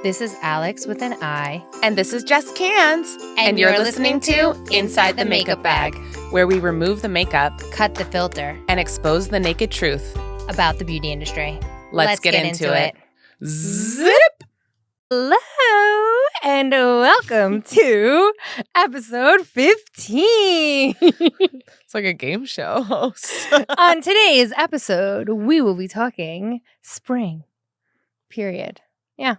This is Alix with an I. And this is Jess Cans. And you're listening to Inside the Makeup Bag, where we remove the makeup, Cut the filter, and expose the naked truth about the beauty industry. Let's get into it. Zip! Hello, and welcome to episode 15. It's like a game show host. On today's episode, we will be talking spring. Period. Yeah.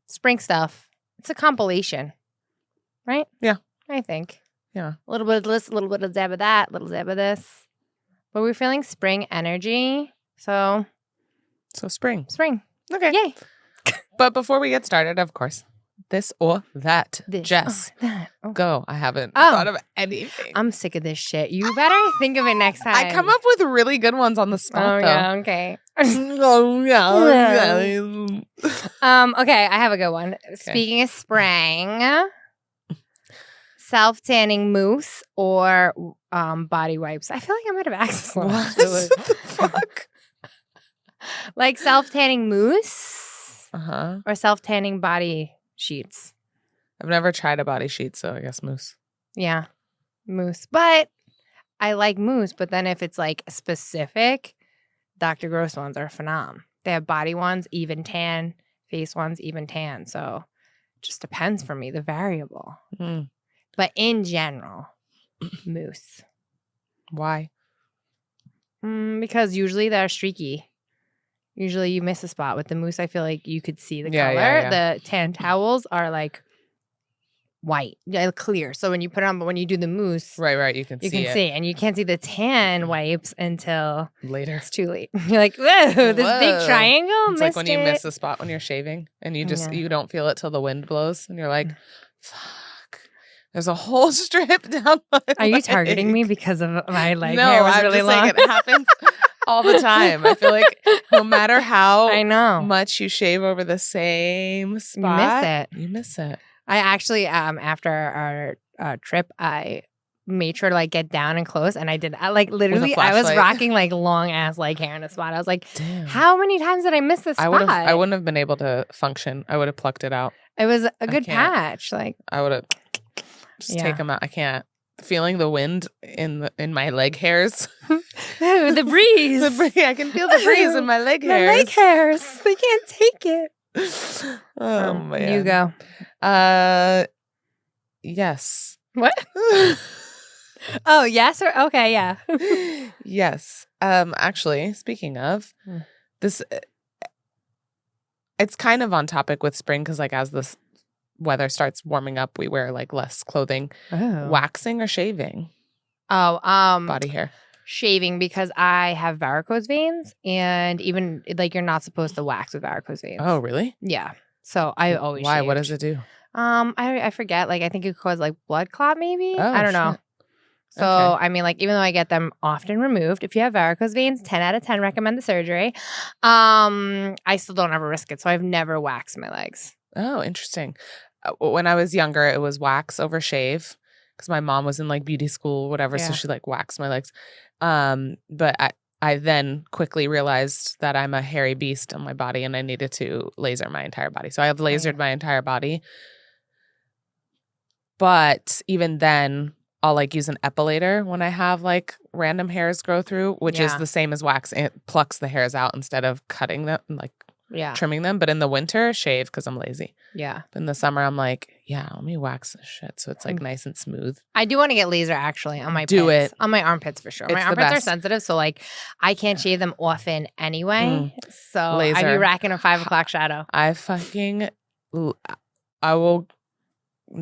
Spring stuff. It's a compilation. Right? Yeah. I think. Yeah. A little bit of this, a little bit of dab of that, a little dab of this. But we're feeling spring energy. So spring. Spring. Okay. Yay. But before we get started, of course, this or that. This Jess, or that. Oh. go. I haven't thought of anything. I'm sick of this shit. You better think of it next time. I come up with really good ones on the spot, though. Yeah, okay. Oh, yeah. Okay, I have a good one. Okay. Speaking of spring, self-tanning mousse or body wipes. I feel like I might have asked this one. What the fuck? Like self-tanning mousse Uh-huh. or self-tanning body sheets. I've never tried a body sheet, so I guess mousse. Yeah, mousse. But I like mousse, but then if it's like specific, Dr. Gross ones are phenom. They have body ones, even tan, face ones, even tan. So it just depends for me, the variable. Mm. But in general, mousse. Why? Because usually they're streaky. Usually you miss a spot. With the mousse, I feel like you could see the Yeah, color. yeah, yeah. The tan towels are like white, clear. So when you put it on, but when you do the mousse, Right, you can see. And you can't see the tan wipes until Later. it's too late. You're like, whoa, this big triangle. It's like when you miss a spot when you're shaving and you just you don't feel it till the wind blows and you're like, fuck. There's a whole strip down my Are you leg. targeting me because of my leg No, hair was I'm really just long? saying it happens all the time. I feel like no matter how I know. much you shave over the same spot, you miss it. I actually, after our trip, I made sure to like get down and close, and I did. I literally, I was rocking like long ass leg hair in a spot. I was like, damn. How many times did I miss this spot? I wouldn't have been able to function. I would have plucked it out. It was a good patch. Like I would have just take them out. I can't. Feeling the wind in my leg hairs. The breeze. I can feel the breeze in my leg hairs. My leg hairs. They can't take it. Oh man. You go. Yes. What? Oh, yes or okay, yeah. Yes. Actually, speaking of this, it's kind of on topic with spring because like as this weather starts warming up, we wear like less clothing. Oh. Waxing or shaving? Oh, body hair. Shaving because I have varicose veins, and even like you're not supposed to wax with varicose veins. Oh, really? Yeah. So I always Why? shaved. What does it do? I forget. Like I think it causes like blood clot, maybe. Oh, I don't know. shit. So Okay. I mean, like even though I get them often removed, if you have varicose veins, 10 out of 10 recommend the surgery. I still don't ever risk it, so I've never waxed my legs. Oh, interesting. When I was younger, it was wax over shave because my mom was in like beauty school, whatever. Yeah. So she like waxed my legs. But I then quickly realized that I'm a hairy beast on my body and I needed to laser my entire body. So I have lasered my entire body. But even then, I'll like use an epilator when I have like random hairs grow through, which is the same as wax. It plucks the hairs out instead of cutting them, like trimming them. But in the winter, shave because I'm lazy. Yeah. But in the summer, I'm like, let me wax this shit so it's like nice and smooth. I do want to get laser actually on my Do pits. it. On my armpits for sure. It's My the armpits are best. sensitive, so like I can't shave them often anyway. So I'd be Laser. racking a 5 o'clock shadow. I will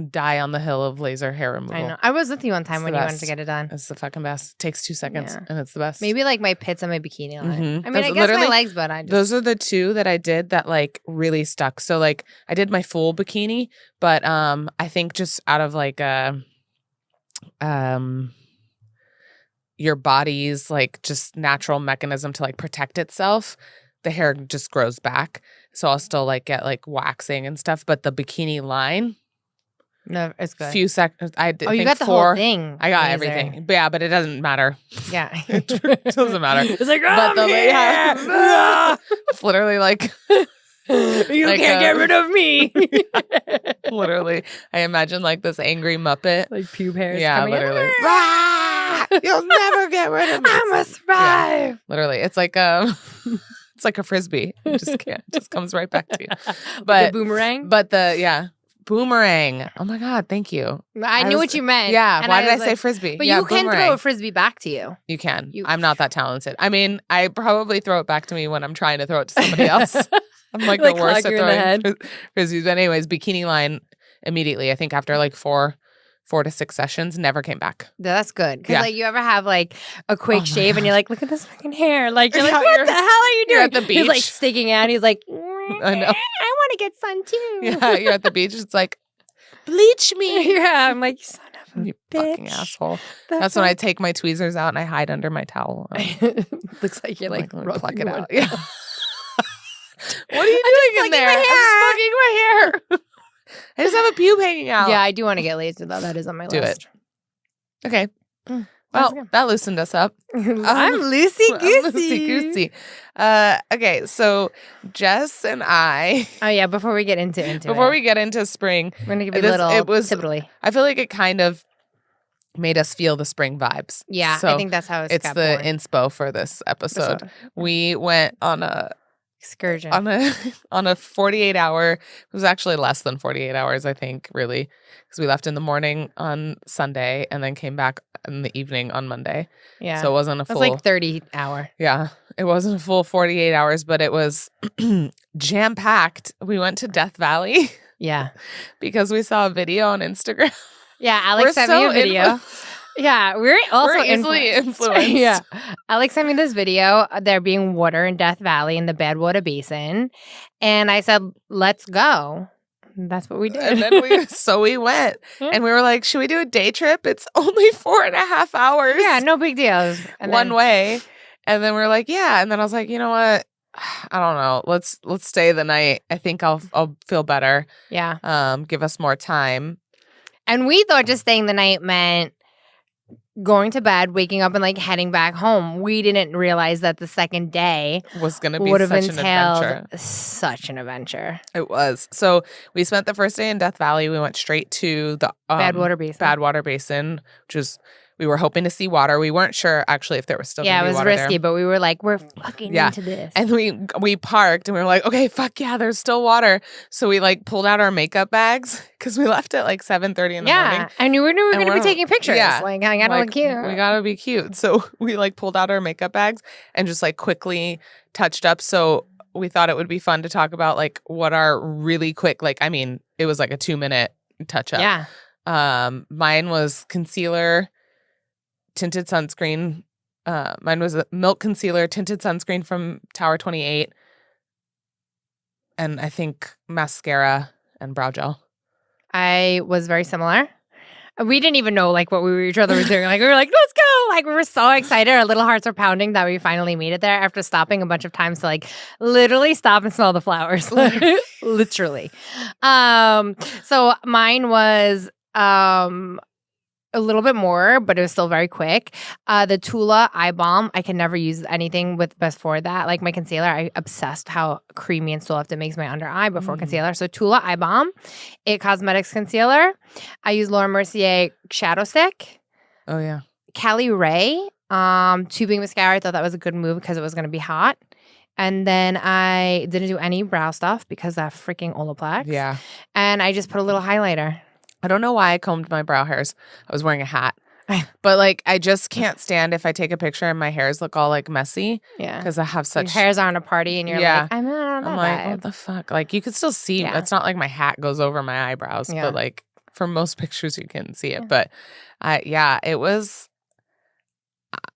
die on the hill of laser hair removal. I know. I was with you one time It's when the you wanted best. to get it done. It's the fucking best. It takes 2 seconds and it's the best. Maybe like my pits and my bikini line. Mhm. I mean, Those I guess my literally- legs, but I just. Those are the two that I did that like really stuck. So like I did my full bikini, but I think just out of like your body's like just natural mechanism to like protect itself, the hair just grows back. So I'll still like get like waxing and stuff, but the bikini line, No, it's good. few seconds. I did. Oh, you think got the four, whole thing. I got laser. everything. But yeah, but it doesn't matter. Yeah. It doesn't matter. It's like, But I'm here. it's literally like You like can't get rid of me. Literally. I imagine like this angry Muppet. Like pube hairs coming literally. You'll never get rid of me. I must survive. Yeah, literally. It's like it's like a frisbee. It just comes right back to you. But the boomerang? But boomerang. Oh my God, thank you. I knew what you meant. Yeah. Why did I say frisbee? But you can throw a frisbee back to you. You can. I'm not that talented. I mean, I probably throw it back to me when I'm trying to throw it to somebody else. I'm like the worst at throwing frisbees. But anyways, bikini line immediately. I think after like 4 to 6 sessions, never came back. Yeah, that's good. Because like you ever have like a quick shave and you're like, look at this fucking hair. Like you're like, what the hell are you doing? You're at the beach. He's like sticking out. He's like, I know. I want to get sun too. Yeah, you're at the beach. It's like, bleach me. Yeah, I'm like, you son of a you bitch. fucking asshole. That's when I take my tweezers out and I hide under my towel. Looks like you're like pluck it out. Yeah. What are you doing in there? I'm just plucking my hair. I just have a pube hanging out. Yeah, I do want to get laser though. That is on my list. Okay. Well, that loosened us up. I'm loosey-goosey. Okay, so Jess and I... Oh, yeah, before we get into we get into spring... We're going to give you a little tippity. I feel like it kind of made us feel the spring vibes. Yeah, so I think that's how it's the inspo for this episode. We went on a... excursion. On a 48-hour... It was actually less than 48 hours, I think, really. Because we left in the morning on Sunday and then came back in the evening on Monday. Yeah. So it wasn't a full... It was like 30 hour. Yeah. It wasn't a full 48 hours, but it was jam-packed. We went to Death Valley. Yeah. Because we saw a video on Instagram. Yeah, Alex sent me a video. Yeah, we're easily influenced. Yeah. Alex sent me this video. There being water in Death Valley in the Badwater Basin. And I said, let's go. That's what we did. And then we went. And we were like, should we do a day trip? It's only 4.5 hours. Yeah, no big deal. One way. And then we were like, yeah. And then I was like, you know what? I don't know. Let's stay the night. I think I'll feel better. Yeah. Give us more time. And we thought just staying the night meant going to bed, waking up, and like heading back home. We didn't realize that the second day was going to be such an adventure. Such an adventure. It was. So we spent the first day in Death Valley. We went straight to the Badwater Basin, which was, we were hoping to see water. We weren't sure actually if there was still it was water risky, there. but we were like, we're fucking into this. And we parked and we were like, okay, fuck yeah, there's still water. So we like pulled out our makeup bags because we left at like 7:30 in the morning. And we were going to be taking pictures. Yeah, like I gotta look cute. We gotta be cute. So we like pulled out our makeup bags and just like quickly touched up. So we thought it would be fun to talk about like what are really quick, like, I mean, it was like a 2-minute touch up. Yeah. Mine was concealer, tinted sunscreen. Mine was a milk concealer, tinted sunscreen from Tower 28, and I think mascara and brow gel. I was very similar. We didn't even know like what each other was doing. Like we were like, let's go! Like we were so excited. Our little hearts were pounding that we finally made it there after stopping a bunch of times to like literally stop and smell the flowers. Literally. So mine was a little bit more, but it was still very quick. The Tula eye balm, I can never use anything before that. Like my concealer, I obsessed how creamy and soft it makes my under eye before concealer. So Tula eye balm, It Cosmetics concealer. I use Laura Mercier shadow stick. Oh yeah. Cali Ray, tubing mascara. I thought that was a good move because it was going to be hot. And then I didn't do any brow stuff because that freaking Olaplex. Yeah. And I just put a little highlighter. I don't know why I combed my brow hairs. I was wearing a hat. But like I just can't stand if I take a picture and my hairs look all like messy. Yeah. Because I have such... Your hairs are on a party and you're like, I'm not on that like, vibe. what the fuck? Like you could still see. It's not like my hat goes over my eyebrows. But like for most pictures you can see it. But it was...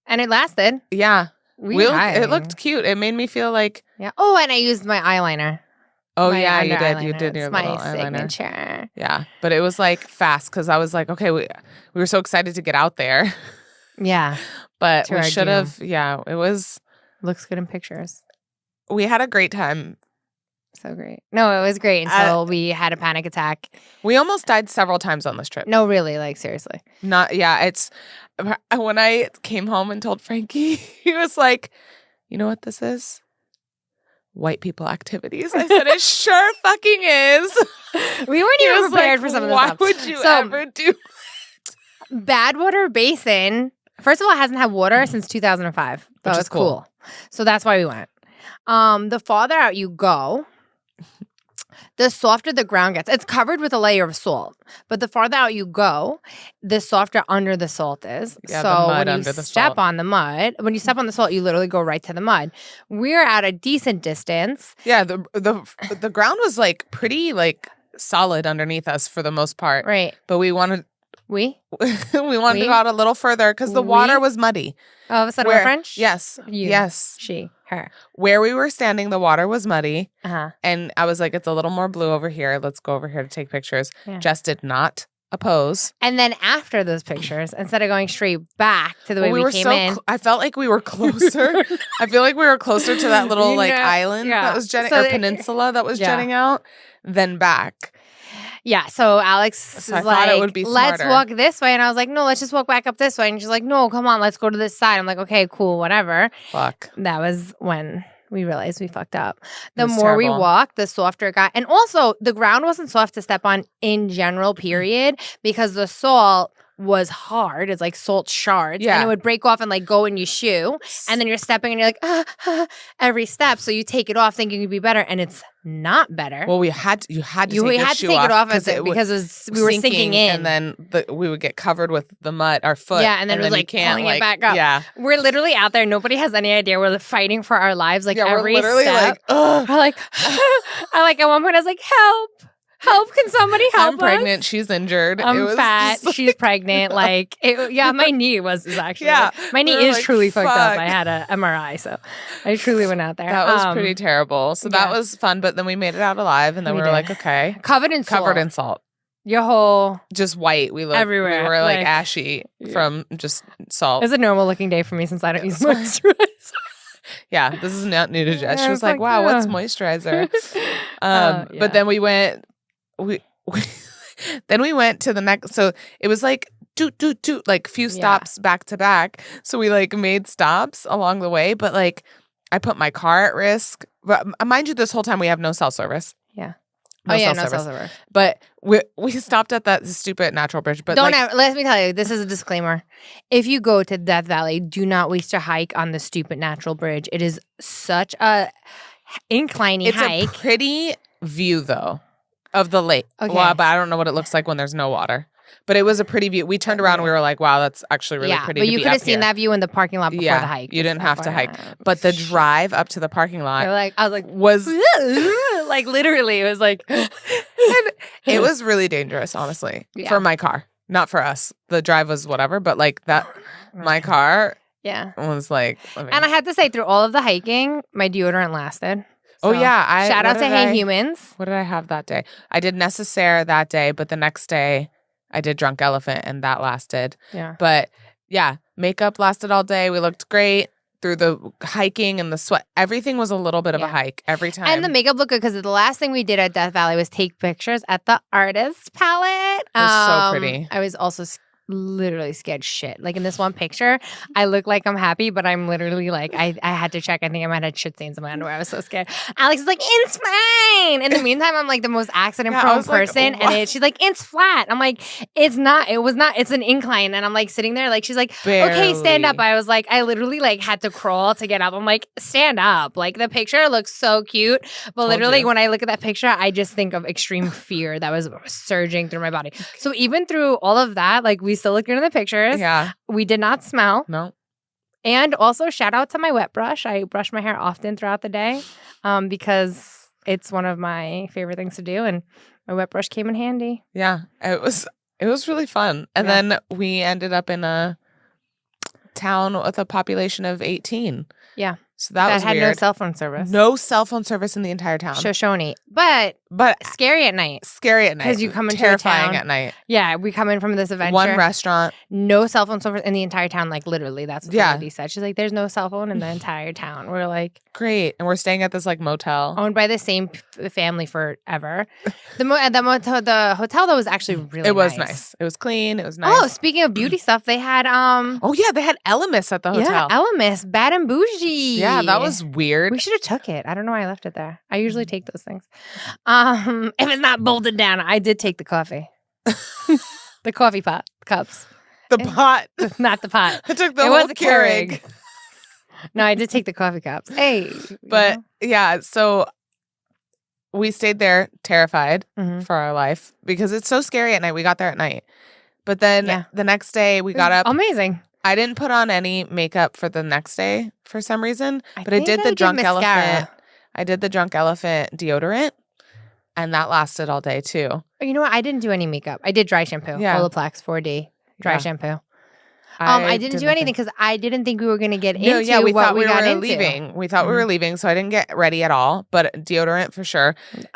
And it lasted. Yeah. It looked cute. It made me feel like... Yeah. Oh, and I used my eyeliner. Oh, yeah, you did. You did your my little eyeliner. Signature. Yeah. But it was like fast because I was like, okay, we were so excited to get out there. Yeah. But we should have, it was... Looks good in pictures. We had a great time. So great. No, it was great until we had a panic attack. We almost died several times on this trip. No, really, like seriously. It's... When I came home and told Frankie, he was like, you know what this is? white people activities. I said, it sure fucking is. We weren't even prepared for some of this stuff. Why would you ever do Badwater Basin, first of all, hasn't had water since 2005. That was cool. So that's why we went. The farther out you go, the softer the ground gets. It's covered with a layer of salt. But the farther out you go, the softer under the salt is. Yeah, so when you step on the mud, when you step on the salt, you literally go right to the mud. We're at a decent distance. Yeah, the ground was like pretty like solid underneath us for the most part. Right. But we wanted we wanted to go out a little further because the water was muddy. All of a sudden we're French? Yes. You. Yes. She. Her. Where we were standing, the water was muddy. Uh-huh. And I was like, it's a little more blue over here. Let's go over here to take pictures. Yeah. Jess did not oppose. And then after those pictures, instead of going straight back to the way we came in. I felt like we were closer. I feel like we were closer to that little island that was jetting, or peninsula that was jetting out than back. Yeah, so Alex was like, it would be let's walk this way. And I was like, no, let's just walk back up this way. And she's like, no, come on, let's go to this side. I'm like, okay, cool, whatever. Fuck. That was when we realized we fucked up. The more we walked, the softer it got. And also, the ground wasn't soft to step on in general, period, because the salt was hard. It's like salt shards. Yeah. And it would break off and like go in your shoe. And then you're stepping and you're like, every step. So you take it off thinking it'd be better. And it's not better. Well, you had to take it off because we were sinking in. And then we would get covered with the mud, our foot. Yeah, and then it was like pulling it back up. Yeah. We're literally out there. Nobody has any idea. We're fighting for our lives. Like every we're literally step. Like, we're like, at one point I was like, help. Help! Can somebody help I'm pregnant. She's injured. I'm fat. She's pregnant. My knee was actually. Yeah, my knee is truly fucked up. I had a MRI, so I truly went out there. That was pretty terrible. So that was fun, but then we made it out alive, and then we were like, okay, covered in salt. Your whole just white. We looked everywhere. We were like ashy from just salt. It's a normal looking day for me since I don't use moisturizer. Yeah, this is not new to Jess. She was like, wow, what's moisturizer? But then we went. Then we went to the next. So it was like like few stops back to back. So we like made stops along the way, but like I put my car at risk. But mind you, this whole time we have no cell service. Yeah. No cell service. But we stopped at that stupid natural bridge. But let me tell you, this is a disclaimer. If you go to Death Valley, do not waste your hike on the stupid natural bridge. It is such a inclining hike. It's a pretty view though. Of the lake. Okay. Well, but I don't know what it looks like when there's no water. But it was a pretty view. We turned around and we were like, wow, that's actually really pretty. But you could have seen that view in the parking lot before the hike. You didn't have to hike. But the drive up to the parking lot was like literally, it was like it was really dangerous, honestly. For my car. Not for us. The drive was whatever, but like that my car was like And I had to say, through all of the hiking, my deodorant lasted. So, shout out to Hey Humans. What did I have that day? I did Necessaire that day, but the next day I did Drunk Elephant and that lasted. Yeah. But yeah, makeup lasted all day. We looked great through the hiking and the sweat. Everything was a little bit of a hike every time. And the makeup looked good because the last thing we did at Death Valley was take pictures at the artist palette. It was so pretty. I was also literally scared shit. Like in this one picture, I look like I'm happy, but I'm literally like, I had to check. I think I might have had shit stains in my underwear. I was so scared. Alex is like, it's fine. In the meantime, I'm like the most accident-prone person. Like, and she's like, it's flat. I'm like, it's not. It was not. It's an incline. And I'm like sitting there like, she's like, okay, stand up. I was like, I literally like had to crawl to get up. I'm like, stand up. Like the picture looks so cute. But literally when I look at that picture, I just think of extreme fear that was surging through my body. So even through all of that, like we still look good in the pictures. Yeah. We did not smell. No. And also shout out to my wet brush. I brush my hair often throughout the day because it's one of my favorite things to do. And my wet brush came in handy. Yeah. It was really fun. And then we ended up in a town with a population of 18. Yeah. So that was had weird. No cell phone service. No cell phone service in the entire town. Shoshone. But But scary at night. Because you come into terrifying a town at night. Yeah, we come in from this adventure. One restaurant. No cell phone service in the entire town. Like, literally, that's what the lady said. She's like, there's no cell phone in the entire town. We're like... Great. And we're staying at this, like, motel. Owned by the same family forever. The hotel, though, was actually really It was nice. It was clean. It was nice. Oh, speaking of beauty stuff, they had... Oh, yeah, they had Elemis at the hotel. Yeah, Elemis. Bad and bougie. Yeah, that was weird. We should have took it. I don't know why I left it there. I usually take those things. If it's not bolted down, I did take the coffee. The coffee pot cups. The pot. Not the pot. I took the whole Keurig. No, I did take the coffee cups. Hey. But yeah, so we stayed there terrified for our life because it's so scary at night. We got there at night. But then the next day we got up. Amazing. I didn't put on any makeup for the next day for some reason, but I did the Drunk Elephant. I did the Drunk Elephant deodorant, and that lasted all day too. You know what? I didn't do any makeup. I did dry shampoo. Yeah. Olaplex 4D dry shampoo. I didn't do anything because I didn't think we were going to get into we what thought we got were into. leaving. We thought we were leaving, so I didn't get ready at all. But deodorant for sure.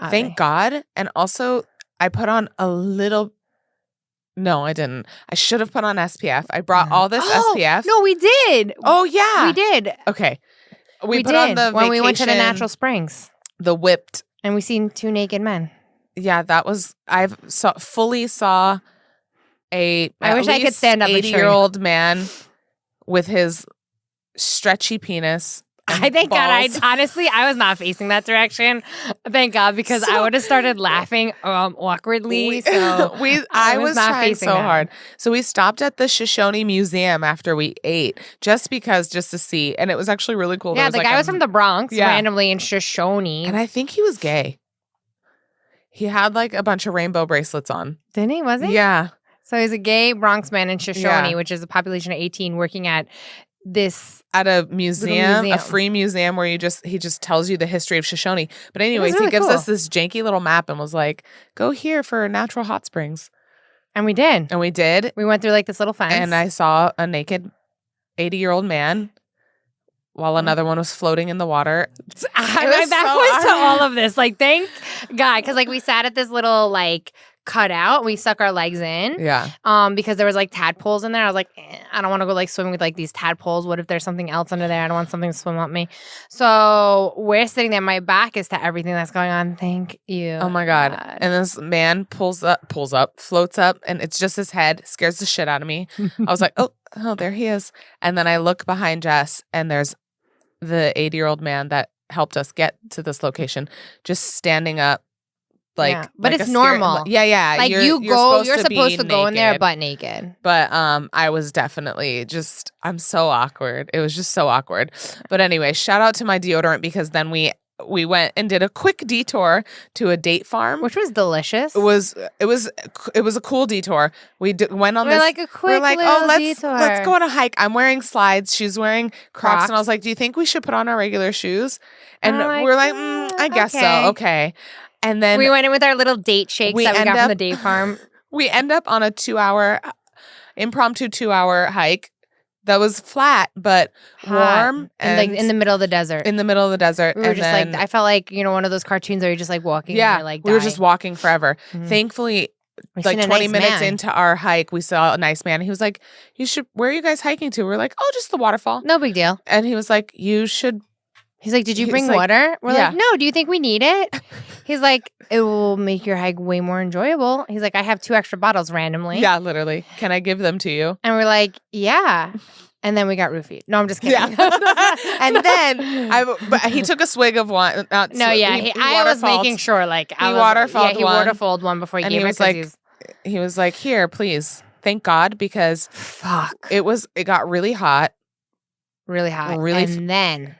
Thank God. And also, I put on a little. No, I didn't. I should have put on SPF. I brought all this SPF. No, we did. Oh yeah, we did. Okay, we put did on the when we went to the natural springs. The whipped, and we seen 2 naked men. Yeah, that was. Fully saw a. I wish I could stand up. 80-year-old man with his stretchy penis. I thank God. I was not facing that direction. Thank God, because I would have started laughing awkwardly. I was not trying so hard. So we stopped at the Shoshone Museum after we ate, just to see, and it was actually really cool. Yeah, the guy was from the Bronx, randomly in Shoshone, and I think he was gay. He had like a bunch of rainbow bracelets on. Didn't he? Was he? Yeah. So he's a gay Bronx man in Shoshone, which is a population of 18, working at a museum, a free museum where he just tells you the history of Shoshone. But anyways, he gives us this janky little map and was like, go here for natural hot springs. And we did. We went through like this little fence. And I saw a naked 80-year-old man while another one was floating in the water. I went backwards to all of this. Like, thank God. Because like we sat at this little like cut out. We stuck our legs in. Yeah. Because there was like tadpoles in there. I was like, I don't want to go like swimming with like these tadpoles. What if there's something else under there? I don't want something to swim up me. So we're sitting there. My back is to everything that's going on. Thank you. Oh my God. And this man floats up, and it's just his head. Scares the shit out of me. I was like, oh, there he is. And then I look behind Jess, and there's the 80-year-old man that helped us get to this location, just standing up. But it's normal. Yeah. Like you're supposed to go in there butt naked. But I was definitely I'm so awkward. It was just so awkward. But anyway, shout out to my deodorant, because then we went and did a quick detour to a date farm, which was delicious. It was a cool detour. We went on like a quick detour. Let's go on a hike. I'm wearing slides. She's wearing Crocs. And I was like, do you think we should put on our regular shoes? And we're like, I guess so. Okay. And then we went in with our little date shakes that we got from the date farm. We end up on a impromptu 2-hour hike that was flat but warm and like in the middle of the desert. We were just like, I felt like, one of those cartoons where you're just like walking. Yeah, and like we were just walking forever. Mm-hmm. Thankfully, like 20 minutes into our hike, we saw a nice man. He was like, where are you guys hiking to? We're like, oh, just the waterfall. No big deal. And he was like, you should. He's like, did you bring water? We're like, no, do you think we need it? He's like, it will make your hike way more enjoyable. He's like, I have 2 extra bottles randomly. Yeah, literally. Can I give them to you? And we're like, yeah. And then we got roofied. No, I'm just kidding. Yeah. And then he took a swig of wine. I was making sure. Like, he waterfalled one before he and gave it. He was like, here, please. Thank God, because it got really hot. Really hot. And then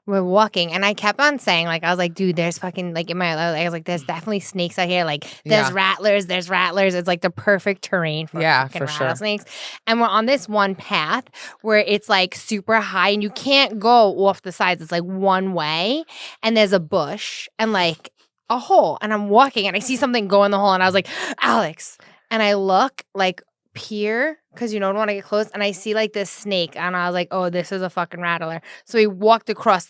we're walking, and I kept on saying, like, I was like, dude, there's fucking, like, I was like, there's definitely snakes out here. Like, there's rattlers. It's like the perfect terrain for fucking rattlesnakes. Sure. And we're on this one path where it's like super high, and you can't go off the sides. It's like one way, and there's a bush and like a hole. And I'm walking, and I see something go in the hole, and I was like, Alex. And I look like peer, because don't want to get close, and I see like this snake, and I was like, oh, this is a fucking rattler. So we walked across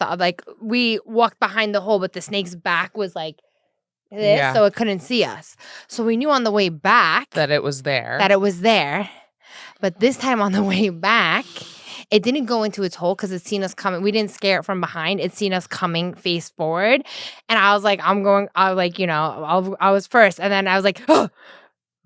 we walked behind the hole, but the snake's back was like this so it couldn't see us. So we knew on the way back that it was there. But this time on the way back, it didn't go into its hole because it's seen us coming. We didn't scare it from behind. It's seen us coming face forward. And I was like, I was first. And then I was like, oh,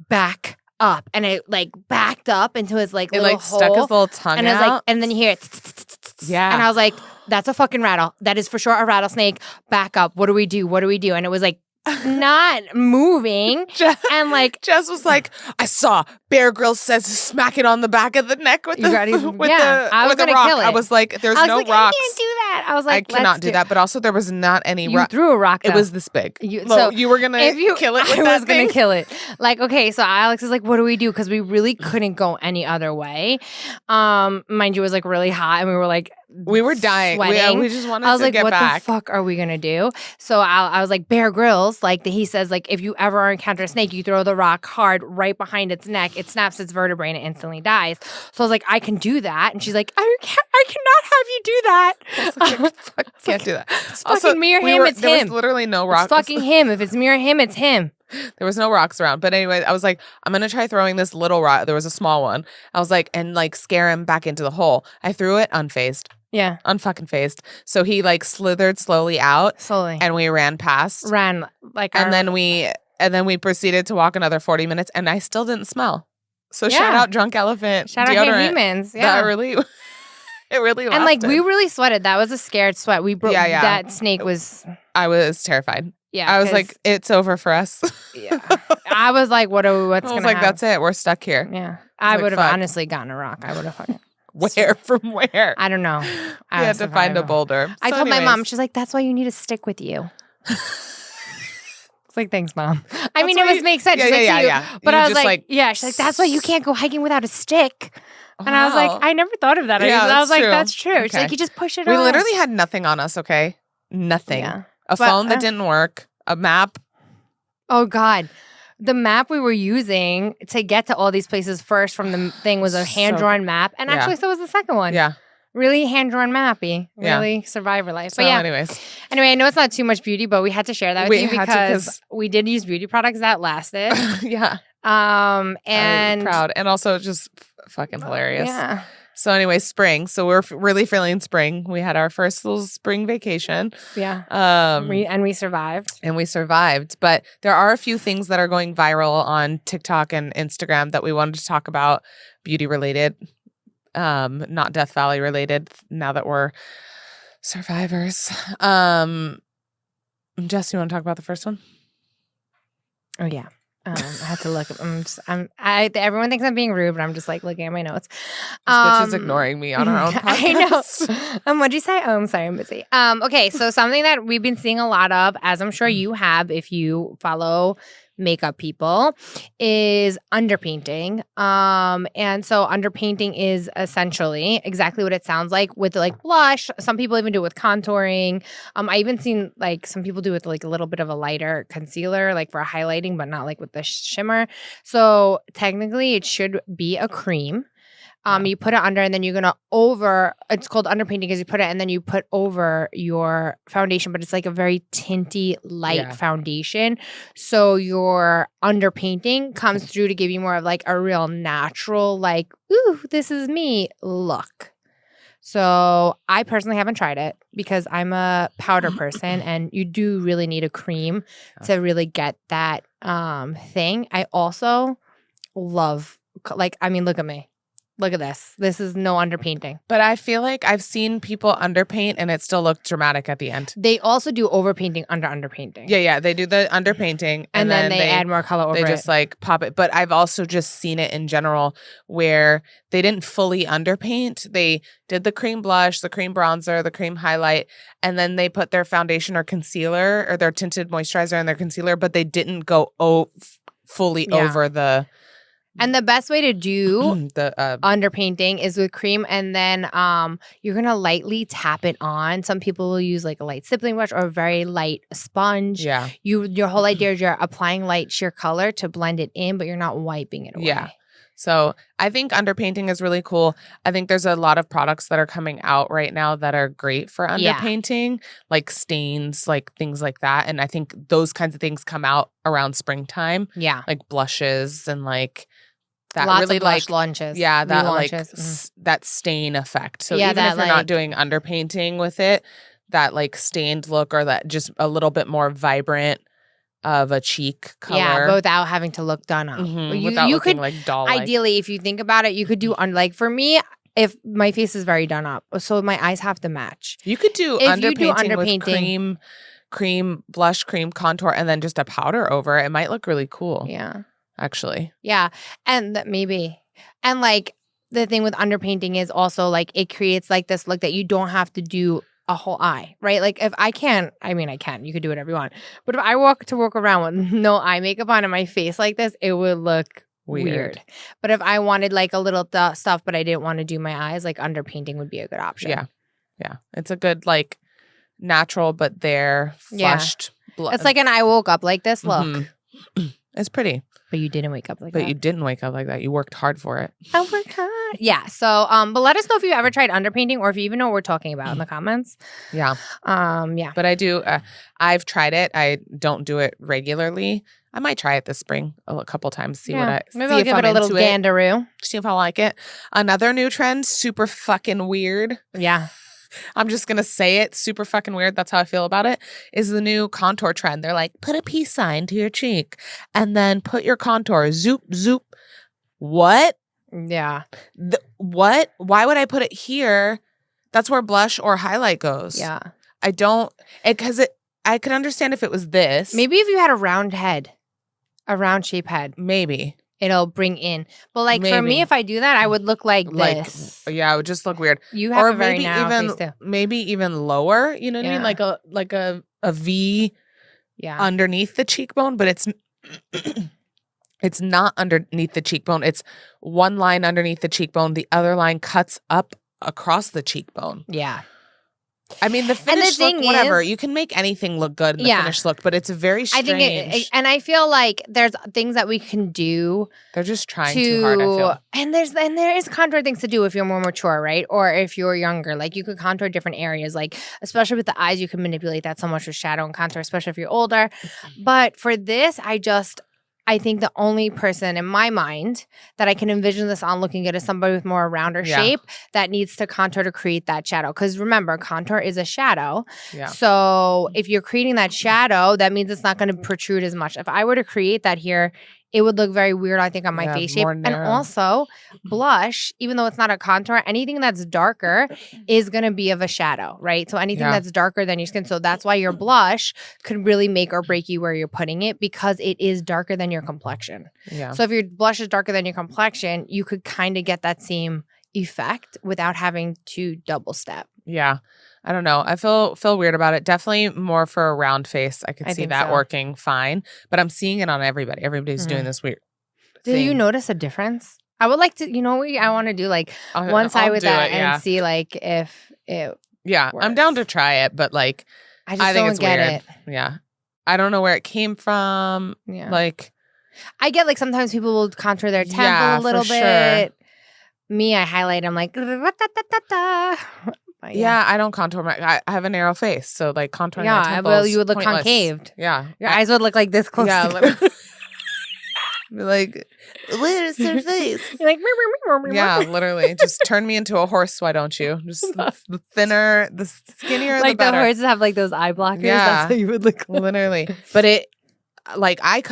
back up. And it like backed up into his like little hole. It like stuck his little tongue and out. Like, and then you hear it. Yeah. And I was like, that's a fucking rattle. That is for sure a rattlesnake. Back up. What do we do? And it was like, not moving. And like Jess was like, I saw Bear Grylls says smack it on the back of the neck with the rock. I was like, there's no rocks. I can't do that. I was like, I cannot do that. But also there was not any rock. You threw a rock though. It was this big. So you were gonna kill it with that I was gonna kill it. Like, okay, so Alex is like, what do we do? Because we really couldn't go any other way. Mind you, it was like really hot and we were like we were dying. We just wanted to get back. What the fuck are we gonna do? So I was like, Bear Grylls, like he says, like if you ever encounter a snake, you throw the rock hard right behind its neck. It snaps its vertebrae and it instantly dies. So I was like, I can do that, and she's like, I cannot have you do that. I can't do that. It's fucking me or him. It's him. There was literally no rocks. It's fucking him. If it's me or him, it's him. There was no rocks around. But anyway, I was like, I'm going to try throwing this little rock. There was a small one. I was like, and like scare him back into the hole. I threw it unfazed. Yeah. Unfucking phased. So he like slithered slowly out. Slowly. And we ran past. And then we proceeded to walk another 40 minutes and I still didn't smell. So shout out Drunk Elephant. Shout deodorant. out humans. Yeah. That really it really lasted. And like we really sweated. That was a scared sweat. We broke that snake was I was terrified. Yeah. I was like, it's over for us. Yeah. I was like, what's gonna happen? That's it. We're stuck here. Yeah. I would have honestly gotten a rock. I would have fucking Where? From where? I don't know. We had to find a boulder. I told my mom, she's like, that's why you need a stick with you. It's like, thanks, Mom. I mean, it makes sense. Yeah. But I was like, she's like, that's why you can't go hiking without a stick. And I was like, I never thought of that. I was like, that's true. Okay. She's like, you just push it on. We literally had nothing on us, okay? Nothing. Yeah. A phone that didn't work. A map. Oh, God. The map we were using to get to all these places first from the thing was a hand-drawn map. And actually, so was the second one. Yeah. Really hand-drawn mappy. Really survivor life. So but Anyway, I know it's not too much beauty, but we had to share that with you because we did use beauty products that lasted. Yeah. And I'm proud. And also just fucking hilarious. Yeah. So anyway, spring. So we're really feeling spring. We had our first little spring vacation. Yeah. And we survived. But there are a few things that are going viral on TikTok and Instagram that we wanted to talk about, beauty related, not Death Valley related, now that we're survivors. Jess, you want to talk about the first one? Oh, yeah. I had to look. Everyone thinks I'm being rude, but I'm just like looking at my notes. This bitch is ignoring me on our own podcast. I know. What'd you say? Oh, I'm sorry, I'm busy. Okay, so something that we've been seeing a lot of, as I'm sure you have if you follow makeup people, is underpainting. And so underpainting is essentially exactly what it sounds like with like blush. Some people even do it with contouring. I even seen like some people do it with like a little bit of a lighter concealer, like for highlighting, but not like with the shimmer. So technically it should be a cream. You put it under and then you're going to it's called underpainting because you put it and then you put over your foundation, but it's like a very tinty light foundation. So your underpainting comes through to give you more of like a real natural, like, ooh, this is me look. So I personally haven't tried it because I'm a powder person and you do really need a cream to really get that thing. I also love, look at me. Look at this. This is no underpainting. But I feel like I've seen people underpaint and it still looked dramatic at the end. They also do overpainting underpainting. Yeah. They do the underpainting. And then they add more color over it. They just like pop it. But I've also just seen it in general where they didn't fully underpaint. They did the cream blush, the cream bronzer, the cream highlight, and then they put their foundation or concealer or their tinted moisturizer in their concealer, but they didn't go fully over the... And the best way to do the underpainting is with cream, and then you're gonna lightly tap it on. Some people will use like a light stippling brush or a very light sponge. Yeah, your whole idea is you're applying light sheer color to blend it in, but you're not wiping it away. Yeah. So I think underpainting is really cool. I think there's a lot of products that are coming out right now that are great for underpainting, like stains, like things like that. And I think those kinds of things come out around springtime. Yeah. Like blushes and like that lots really of blush like launches. Yeah, that launches. like that stain effect. So Yeah, even if you're like, not doing underpainting with it, that like stained look or that just a little bit more vibrant of a cheek color. Yeah, but without having to look done up. Without you looking could, like doll-like. Ideally, if you think about it, you could do like for me, if my face is very done up, so my eyes have to match. You could do underpainting with cream blush, cream contour, and then just a powder over it. It might look really cool. Yeah. Actually. Yeah. And maybe. And like the thing with underpainting is also like it creates like this look that you don't have to do a whole eye, right? Like if I can, you could do whatever you want. But if I walk around with no eye makeup on and my face like this, it would look weird. But if I wanted like a little stuff, but I didn't want to do my eyes, like underpainting would be a good option. Yeah. Yeah. It's a good like natural, but there flushed blood. It's like an I woke up like this look. Mm-hmm. It's pretty. But you didn't wake up like that. But you didn't wake up like that. You worked hard for it. I worked hard. Yeah. So, but let us know if you ever tried underpainting or if you even know what we're talking about in the comments. Yeah. Yeah. But I do. I've tried it. I don't do it regularly. I might try it this spring a couple times. Maybe I'll give it a little gandaroo. See if I like it. Another new trend, super fucking weird. Yeah. I'm just going to say it, super fucking weird. That's how I feel about it, is the new contour trend. They're like, put a peace sign to your cheek and then put your contour, zoop, zoop. What? Yeah. What? Why would I put it here? That's where blush or highlight goes. Yeah. I don't, because I could understand if it was this. Maybe if you had a round head, a round shape head. Maybe. It'll bring in. But like for me, if I do that, I would look like this. Yeah, it would just look weird. You have a very narrow face too. Maybe even lower, you know what I mean? Like a V underneath the cheekbone, but it's not underneath the cheekbone. It's one line underneath the cheekbone. The other line cuts up across the cheekbone. Yeah. I mean, the finished look, whatever. You can make anything look good in the finished look, but it's very strange. I think and I feel like there's things that we can do. They're just trying too hard, I feel. And there is contour things to do if you're more mature, right? Or if you're younger. Like you could contour different areas. Like especially with the eyes, you can manipulate that so much with shadow and contour, especially if you're older. But for this, I think the only person in my mind that I can envision this on looking good is somebody with more rounder shape that needs to contour to create that shadow. Because remember, contour is a shadow. Yeah. So if you're creating that shadow, that means it's not going to protrude as much. If I were to create that here, it would look very weird, I think, on my face shape. And also, blush, even though it's not a contour, anything that's darker is going to be of a shadow, right? So anything that's darker than your skin. So that's why your blush could really make or break you where you're putting it because it is darker than your complexion. Yeah. So if your blush is darker than your complexion, you could kind of get that same effect without having to double step. Yeah. I don't know. I feel weird about it. Definitely more for a round face. I could see that working fine. But I'm seeing it on everybody. Everybody's doing this weird thing. Do you notice a difference? I would like to, I want to do like one side with that and see like if it works. I'm down to try it, but like I think it's weird. Yeah. I don't know where it came from. Yeah. Like I get like sometimes people will contour their temple a little bit. Sure. Me, I highlight. I'm like, yeah, I don't contour I have a narrow face, so like contouring my temples. Yeah, well, you would look pointless. Concaved. Yeah, your eyes would look like this close. Yeah, like where is their face? You're like, yeah, literally. Just turn me into a horse, why don't you? Just the thinner, the skinnier, like the better. The horses have like those eye blockers. Yeah, that's how you would look. Like. Literally, but like I'll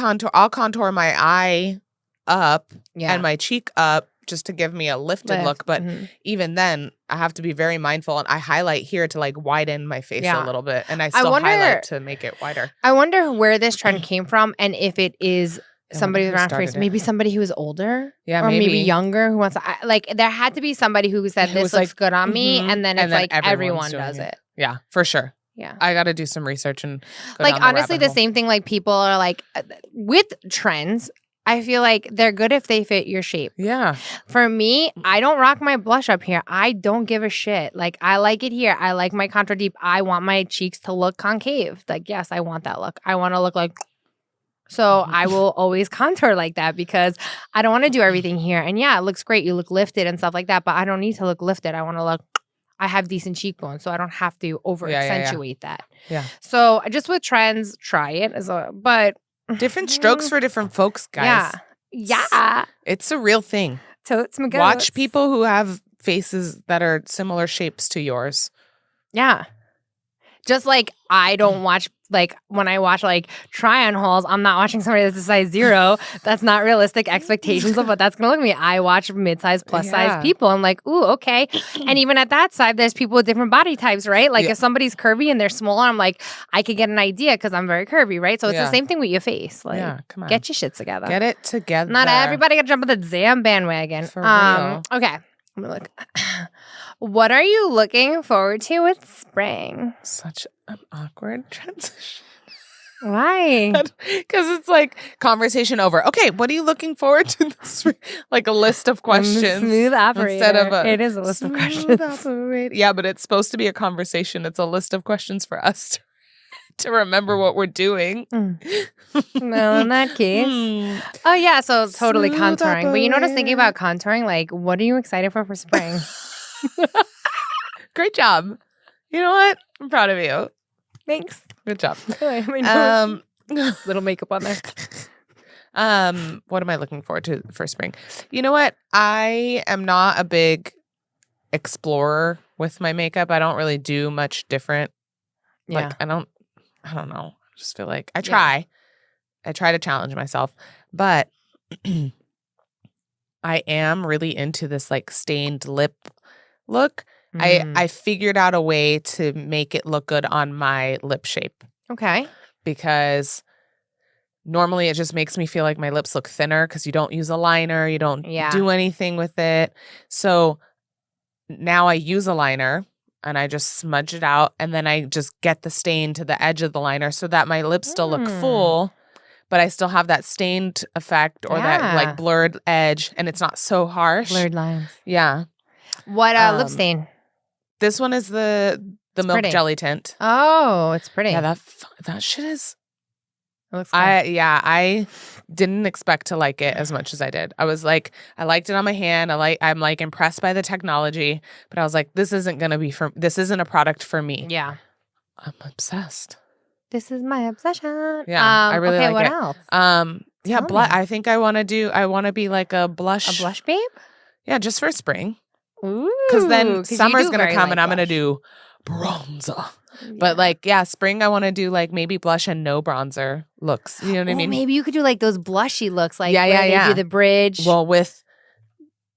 contour my eye up and my cheek up. Just to give me a lifted look. But even then, I have to be very mindful. And I highlight here to like widen my face a little bit. And I still highlight to make it wider. I wonder where this trend came from and if it is somebody with a round face. Maybe somebody who is older. Yeah, or maybe younger who wants to. Like there had to be somebody who said this looks good on me. And then it's like everyone does it. Yeah, for sure. Yeah. I got to do some research and go like down the honestly, the same thing like people are like with trends. I feel like they're good if they fit your shape. Yeah. For me, I don't rock my blush up here. I don't give a shit. Like, I like it here. I like my contour deep. I want my cheeks to look concave. Like, yes, I want that look. I want to look like So I will always contour like that because I don't want to do everything here. And yeah, it looks great. You look lifted and stuff like that, but I don't need to look lifted. I want to look, I have decent cheekbones, so I don't have to over accentuate that. Yeah. So just with trends, try it. But different strokes for different folks, guys. Yeah. It's a real thing. Totes my goats. Watch people who have faces that are similar shapes to yours. Yeah. Just like I don't watch, like when I watch like try-on hauls, I'm not watching somebody that's a size 0. That's not realistic expectations of what that's going to look like me. I watch mid-size, plus-size people. I'm like, ooh, okay. And even at that side, there's people with different body types, right? Like if somebody's curvy and they're smaller, I'm like, I could get an idea because I'm very curvy, right? So it's the same thing with your face. Like, come on. Get your shit together. Get it together. Not everybody got to jump on the damn bandwagon. For real. Okay. I'm gonna look. What are you looking forward to with spring? Such an awkward transition. Why? Because it's like conversation over. Okay, what are you looking forward to this spring? Like a list of questions. Smooth operator. Instead of it is a list of questions. Yeah, but it's supposed to be a conversation. It's a list of questions for us to remember what we're doing. Well, in that case. Oh, yeah. So totally Smooth contouring. But you know what I was thinking operator. about contouring? Like, what are you excited for spring? Great job. You know what? I'm proud of you. Thanks. Good job. Little makeup on there. What am I looking forward to for spring? You know what? I am not a big explorer with my makeup. I don't really do much different. Yeah. Like I don't know. I just feel like I try. Yeah. I try to challenge myself, but I am really into this like stained lip look. I figured out a way to make it look good on my lip shape. Okay. Because normally it just makes me feel like my lips look thinner because you don't use a liner, you don't do anything with it. So now I use a liner and I just smudge it out and then I just get the stain to the edge of the liner so that my lips still look full, but I still have that stained effect or that like blurred edge and it's not so harsh. Blurred lines. Yeah. What lip stain? This one is the milk pretty. jelly tint. Oh, it's pretty. Yeah, that shit is. It looks good. I didn't expect to like it as much as I did. I was like, I liked it on my hand. I'm like impressed by the technology, but I was like, this isn't a product for me. Yeah. I'm obsessed. This is my obsession. Yeah, I really like it. What else? Yeah, I think I want to be like a blush. A blush babe? Yeah, just for spring. Ooh. Because then summer's going to come and I'm going to do bronzer. Yeah. But like, yeah, spring I want to do like maybe blush and no bronzer looks. You know what I mean? Maybe you could do like those blushy looks, like they do the bridge. Well, with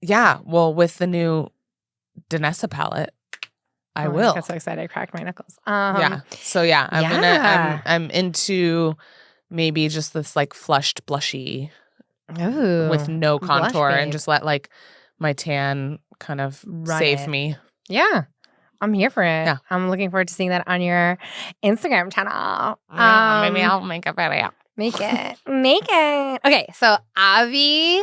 the new Danessa palette, I will. I got so excited I cracked my knuckles. Yeah. So yeah, I'm into maybe just this like flushed blushy with no contour and just let like my tan kind of save me. Yeah. I'm here for it. Yeah. I'm looking forward to seeing that on your Instagram channel. Maybe I'll make a video. Make it. Okay, so Avi.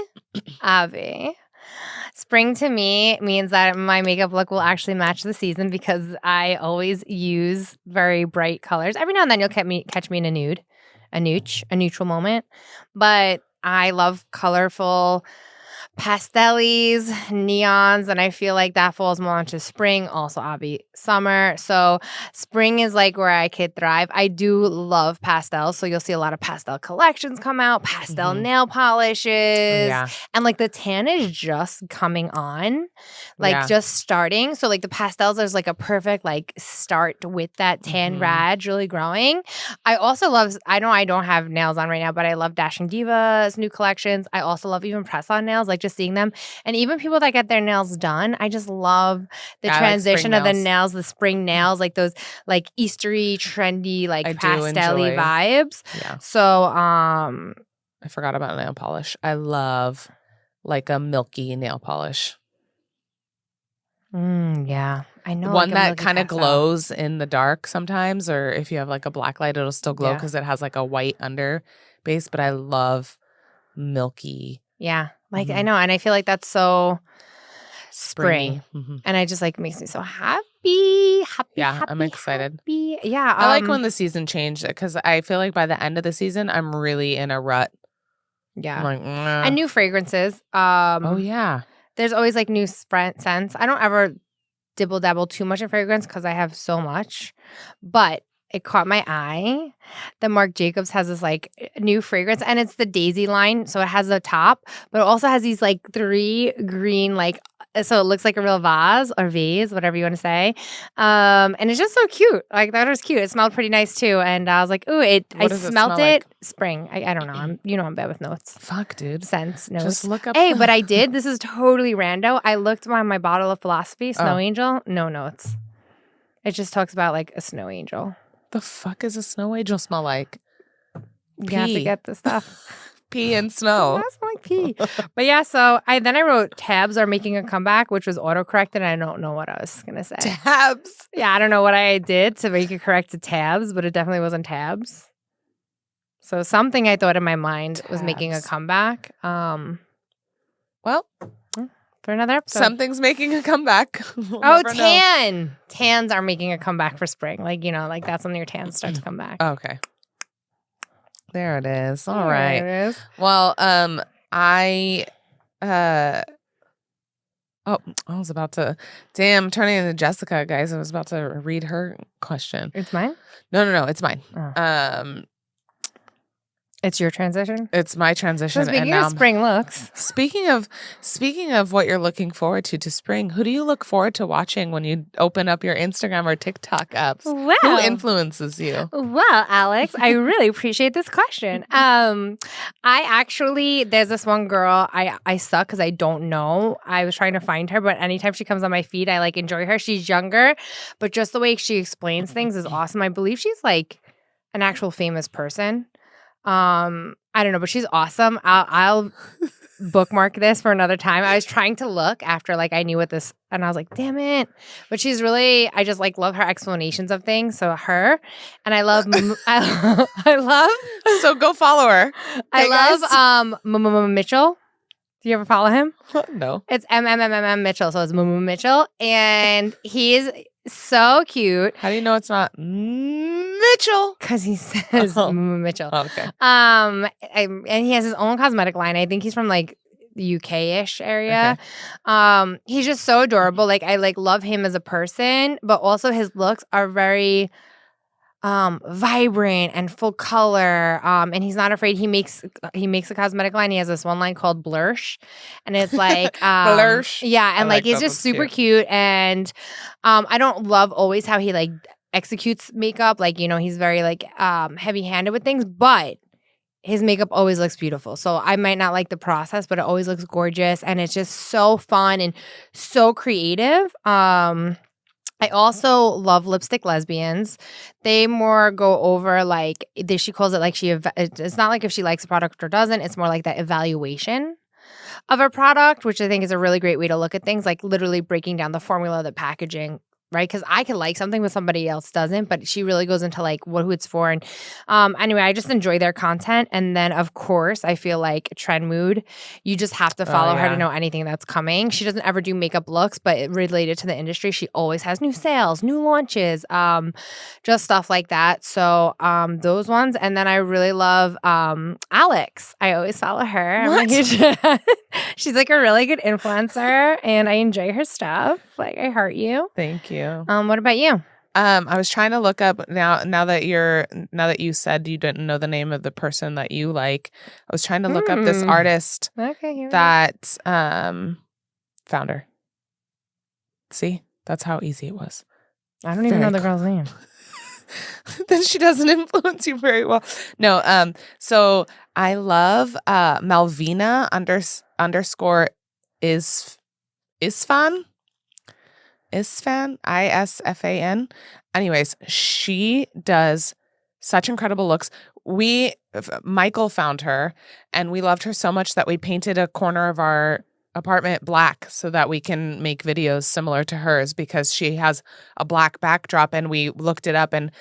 Spring to me means that my makeup look will actually match the season because I always use very bright colors. Every now and then you'll catch me in a nude, a neutral moment. But I love colorful pastellies, neons, and I feel like that falls more into spring, also obviously summer. So spring is like where I could thrive. I do love pastels, so you'll see a lot of pastel collections come out, pastel nail polishes, and like the tan is just coming on, like just starting. So like the pastels, there's like a perfect like start with that tan gradually growing. I also love, I know I don't have nails on right now, but I love Dashing Diva's new collections. I also love even press-on nails, like just seeing them. And even people that get their nails done, I just love the transition of the nails, the spring nails, like those like Eastery, trendy, like pastel-y vibes. Yeah. So I forgot about nail polish. I love like a milky nail polish. Yeah. I know. One that kind of glows in the dark sometimes, or if you have like a black light, it'll still glow because it has like a white under base. But I love milky. Yeah. I know. And I feel like that's so spring. Mm-hmm. And I just like makes me so happy. happy. I'm excited. Happy. Yeah. I like when the season changed because I feel like by the end of the season, I'm really in a rut. Yeah. I'm like, and new fragrances. oh, yeah. There's always like new scents. I don't ever dibble dabble too much in fragrance because I have so much, but it caught my eye that Marc Jacobs has this like new fragrance, and it's the Daisy line. So it has a top, but it also has these like 3 green like. So it looks like a real vase, whatever you want to say. And it's just so cute. Like that was cute. It smelled pretty nice too. And I was like, ooh, I smelled it. Like? Spring. I don't know. I'm bad with notes. Fuck, dude. Scents, notes. Just look up. Hey, but I did. This is totally rando. I looked on my bottle of Philosophy, Snow Angel. No notes. It just talks about like a snow angel. The fuck is a snow angel smell like? You have to get the stuff. Pee and snow. That's like pee. But yeah, so I wrote tabs are making a comeback, which was autocorrected. I don't know what I was gonna say. Tabs. Yeah, I don't know what I did to make it correct to tabs, but it definitely wasn't tabs. So something I thought in my mind was making a comeback. Well, for another episode. Something's making a comeback. Tan. Tans are making a comeback for spring. Like, like that's when your tans start to come back. Okay. There it is. All right. There it is. Well, I was about to turning into Jessica, guys. I was about to read her question. It's mine? No, it's mine. Oh. It's your transition? It's my transition. So speaking of spring looks. Speaking of what you're looking forward to spring, who do you look forward to watching when you open up your Instagram or TikTok apps? Wow. Who influences you? Well, Alex, I really appreciate this question. There's this one girl, I suck because I don't know. I was trying to find her, but anytime she comes on my feed, I like enjoy her. She's younger, but just the way she explains things is awesome. I believe she's like an actual famous person. I don't know, but she's awesome. I'll bookmark this for another time. I was trying to look after like I knew what this, and I was like, damn it. But she's really, I just like love her explanations of things. So her, and I love, So go follow her. I love Mitchell. Do you ever follow him? No. It's Mitchell. So it's Mitchell, and he's so cute. How do you know it's not Mitchell? Because he says Mitchell. Oh, okay. And he has his own cosmetic line. I think he's from like the UK-ish area. Okay. He's just so adorable. Like I like love him as a person, but also his looks are very vibrant and full color. And he's not afraid. He makes a cosmetic line. He has this one line called Blursh, and it's like Blursh. Yeah, and like it's just super cute. And I don't love always how he like executes makeup. Like, he's very like heavy-handed with things, but his makeup always looks beautiful. So I might not like the process, but it always looks gorgeous, and it's just so fun and so creative. I also love Lipstick Lesbians. They more go over like she calls it like it's not like if she likes a product or doesn't. It's more like that evaluation of a product, which I think is a really great way to look at things, like literally breaking down the formula, the packaging, right? Because I can like something but somebody else doesn't, but she really goes into like who it's for. And anyway, I just enjoy their content. And then of course, I feel like Trend Mood, you just have to follow her to know anything that's coming. She doesn't ever do makeup looks, but related to the industry, she always has new sales, new launches, just stuff like that. So those ones. And then I really love Alix. I always follow her. What? She's like a really good influencer, and I enjoy her stuff. Like, I heart you. Thank you. What about you? I was trying to look up now that you said you didn't know the name of the person that you like. I was trying to look up this artist that found her. See, that's how easy it was. I don't even know the girl's name. Then she doesn't influence you very well. No, so I love Malvina _ Isfan, ISFAN. Anyways, she does such incredible looks. Michael found her, and we loved her so much that we painted a corner of our apartment black so that we can make videos similar to hers, because she has a black backdrop, and we looked it up, and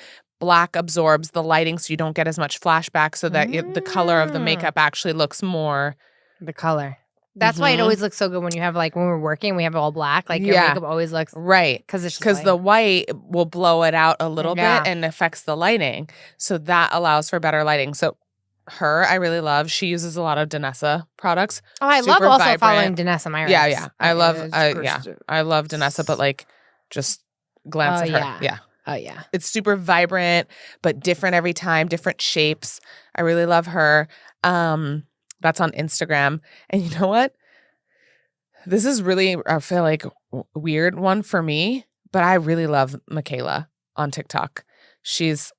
black absorbs the lighting so you don't get as much flashback, so that the color of the makeup actually looks more the color. That's why it always looks so good when you have like when we're working, we have it all black. Like your makeup always looks right because it's because the white will blow it out a little bit and affects the lighting, so that allows for better lighting. So her, I really love. She uses a lot of Danessa products. Oh, I love also following Danessa Myrick. Yeah. I love Danessa, but like just glance at her. Yeah. Oh yeah. It's super vibrant, but different every time, different shapes. I really love her. That's on Instagram. And you know what? This is really, I feel like, weird one for me, but I really love Michaela on TikTok. She's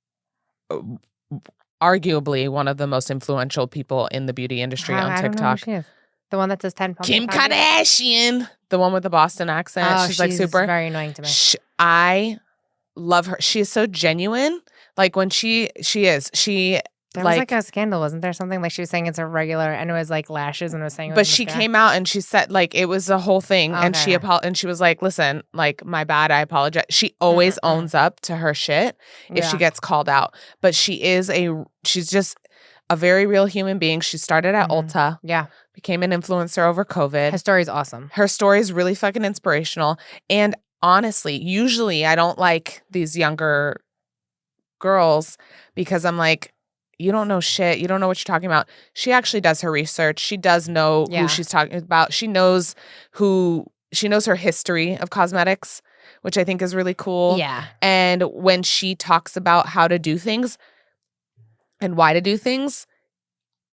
arguably one of the most influential people in the beauty industry on TikTok. I don't know who she is. The one that says 10 pumpkin Kim Kardashian. The one with the Boston accent. Oh, she's like super. Very annoying to me. I love her. She is so genuine. Like when she is. There was like a scandal, wasn't there? Something like she was saying it's a regular, and it was like lashes, and was saying. But she came out and she said like it was a whole thing, and she was like, "Listen, like my bad, I apologize." She always owns up to her shit if she gets called out. But she's just a very real human being. She started at Ulta, became an influencer over COVID. Her story's awesome. Her story is really fucking inspirational. And honestly, usually I don't like these younger girls because I'm like, you don't know shit. You don't know what you're talking about. She actually does her research. She does know who she's talking about. She knows her history of cosmetics, which I think is really cool. Yeah. And when she talks about how to do things and why to do things,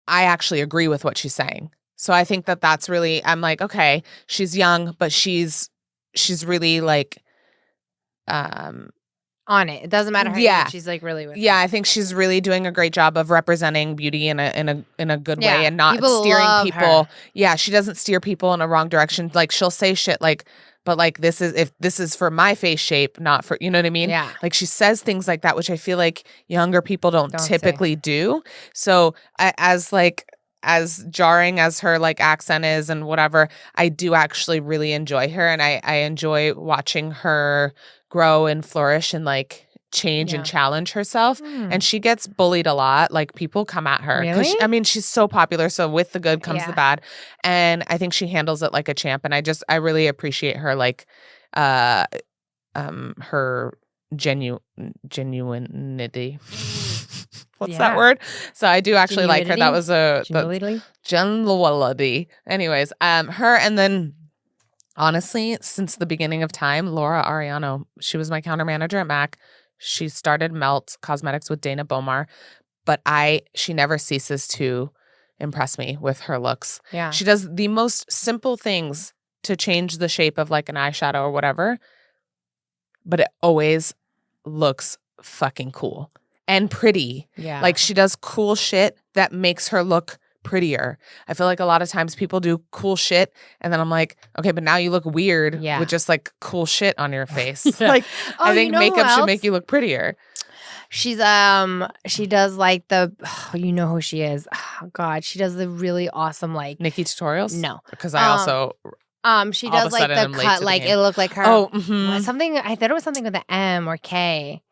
I actually agree with what she's saying. So I think that that's really, I'm like, okay, she's young, but she's really like, on it. It doesn't matter her age. She's like really with it. I think she's really doing a great job of representing beauty in a good way and not steering people. Her. Yeah, she doesn't steer people in a wrong direction. Like she'll say shit like, but like this is for my face shape, not for, you know what I mean? Yeah. Like she says things like that, which I feel like younger people don't typically do. So as jarring as her like accent is and whatever, I do actually really enjoy her, and I enjoy watching her grow and flourish and like change and challenge herself. And she gets bullied a lot. Like people come at her. Really? She's so popular. So with the good comes the bad. And I think she handles it like a champ. And I really appreciate her like her genuinity. What's that word? So I do actually like her. That was genuinity. Anyways, her, and then honestly, since the beginning of time, Laura Ariano, she was my counter manager at MAC. She started Melt Cosmetics with Dana Bomar, but she never ceases to impress me with her looks. Yeah. She does the most simple things to change the shape of like an eyeshadow or whatever, but it always looks fucking cool and pretty. Yeah. Like she does cool shit that makes her look prettier. I feel like a lot of times people do cool shit and then I'm like, okay, but now you look weird with just like cool shit on your face. Like I think makeup should make you look prettier. She's she does like you know who she is. Oh God, she does the really awesome like Nikki tutorials? No. Because I also she does like the cut like it looked like her. Something I thought it was something with an M or K.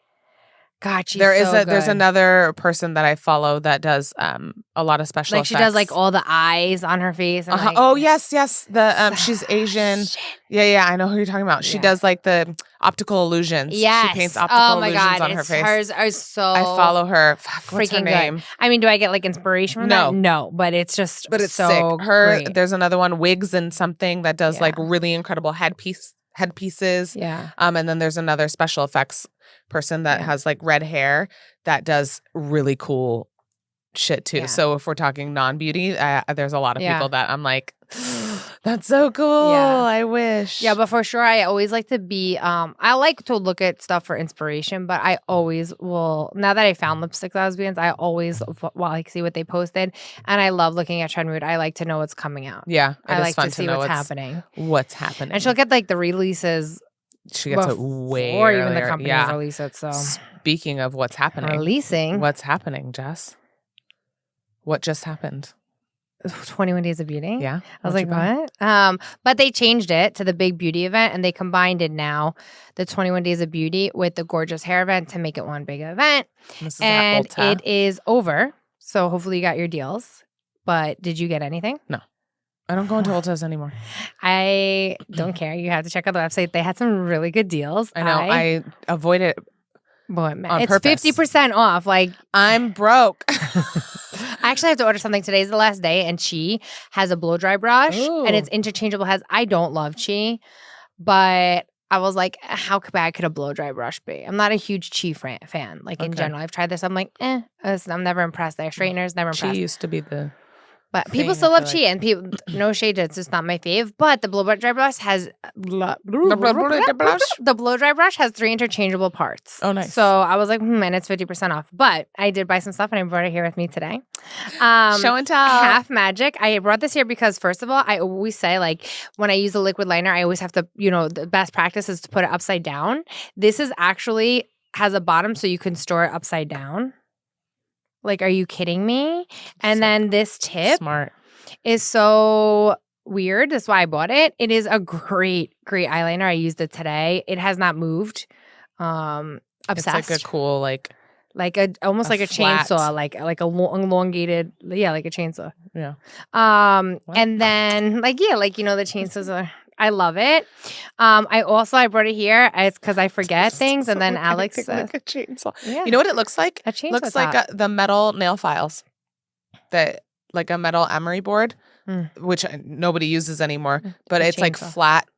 God, she's there's another person that I follow that does a lot of special effects. She does like all the eyes on her face. And, like, yes. The she's Asian. Shit. Yeah, I know who you're talking about. She does like the optical illusions. Yes. She paints optical illusions on her face. Hers are so I follow her. What's her name? Good. I mean, do I get like inspiration from that? No, but it's just it's so sick. Great. There's another one, Wigs and something, that does like really incredible headpieces. Yeah. And then there's another special effects person that has like red hair that does really cool shit too. So if we're talking non-beauty, there's a lot of people that I'm like, that's so cool. I wish. Yeah, but for sure, I always like to be, I like to look at stuff for inspiration, but I always will, now that I found Lipstick Lesbians, I always like see what they posted. And I love looking at Trend Mood. I like to know what's coming out. Yeah. I like to see what's happening. What's happening. And she'll get like the releases. She gets it way or earlier. Even the companies release it. So speaking of what's happening. Releasing. What's happening, Jess? What just happened? 21 Days of Beauty. Yeah. I was like, what? But they changed it to the big beauty event, and they combined it now, the 21 Days of Beauty with the gorgeous hair event, to make it one big event. And it is over. So hopefully you got your deals. But did you get anything? No. I don't go into Ulta's anymore. I don't care. You have to check out the website. They had some really good deals. I know. I avoid it. Boy, man, on it's purpose. 50% off. Like, I'm broke. I actually have to order something. Today's the last day, and Chi has a blow dry brush, and it's interchangeable. I don't love Chi, but I was like, how bad could a blow dry brush be? I'm not a huge Chi fan. Like in general, I've tried this. I'm like, I'm never impressed. Their straighteners, never impressed. Chi used to be the. But people still love Chi, and people no shade, it's just not my fave. But the blow dry brush has the blow dry brush has 3 interchangeable parts. Oh, nice. So I was like, and it's 50% off. But I did buy some stuff, and I brought it here with me today. Show and tell. Half magic. I brought this here because first of all, I always say like when I use a liquid liner, I always have to, the best practice is to put it upside down. This is actually has a bottom, so you can store it upside down. Like, are you kidding me? And then this tip is so weird. That's why I bought it. It is a great eyeliner. I used it today. It has not moved. Obsessed. It's like a cool, almost like a chainsaw, like a elongated, like a chainsaw. Yeah. And then the chainsaws are. I love it. I brought it here. It's because I forget things, and then Alex like a chainsaw. Yeah. You know what it looks like? A chainsaw. Looks like the metal nail files, like a metal emery board, which nobody uses anymore. But it's like flat.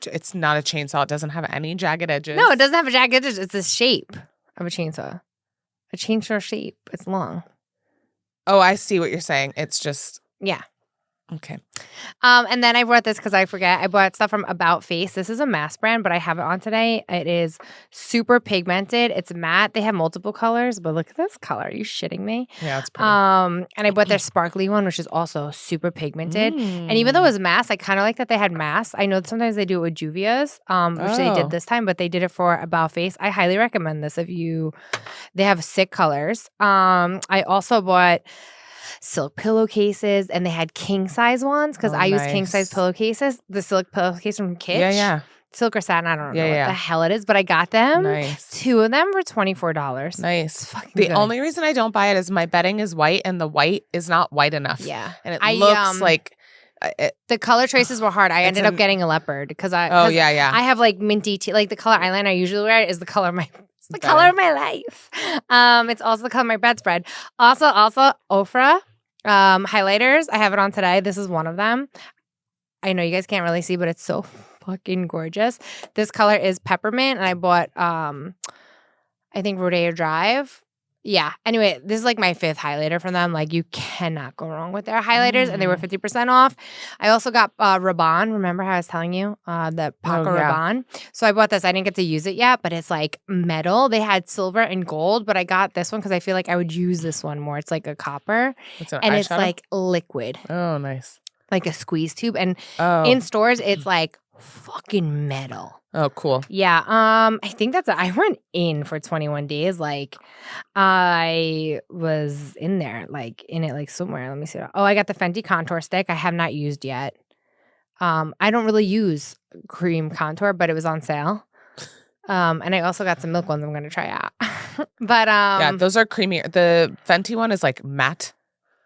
It's not a chainsaw. It doesn't have any jagged edges. No, it doesn't have a jagged edges. It's the shape of a chainsaw. A chainsaw shape. It's long. Oh, I see what you're saying. It's just Okay. And then I brought this because I forget. I bought stuff from About Face. This is a mass brand, but I have it on today. It is super pigmented. It's matte. They have multiple colors, but look at this color. Are you shitting me? Yeah, it's pretty. And I bought their sparkly one, which is also super pigmented. And even though it was mass, I kind of like that they had mass. I know that sometimes they do it with Juvia's, which they did this time, but they did it for About Face. I highly recommend this they have sick colors. I also bought silk pillowcases, and they had king size ones because I use king size pillowcases. The silk pillowcase from Kitsch. Yeah. Silk or satin, I don't know what the hell it is, but I got them. Nice. 2 of them were $24. Nice. The only reason I don't buy it is my bedding is white, and the white is not white enough. Yeah. And it looks like... the color choices were hard. I ended up getting a leopard because I have like minty tea. Like the color eyeliner I usually wear is the color of my... It's the color of my life. It's also the color of my bedspread. Also, Ofra highlighters. I have it on today. This is one of them. I know you guys can't really see, but it's so fucking gorgeous. This color is peppermint, and I bought I think Rodeo Drive. Yeah. Anyway, this is like my 5th highlighter from them. Like, you cannot go wrong with their highlighters, and they were 50% off. I also got Rabanne. Remember how I was telling you the Paco Rabanne? So I bought this. I didn't get to use it yet, but it's like metal. They had silver and gold, but I got this one because I feel like I would use this one more. It's like a copper, and it's like liquid. Oh, nice. Like a squeeze tube, and in stores it's like fucking metal. Oh, cool. Yeah. I think I went in for 21 days. Like, I was in there, like, in it, like, somewhere. Let me see. Oh, I got the Fenty contour stick. I have not used yet. I don't really use cream contour, but it was on sale. And I also got some milk ones I'm going to try out. But, yeah, those are creamier. The Fenty one is, like, matte.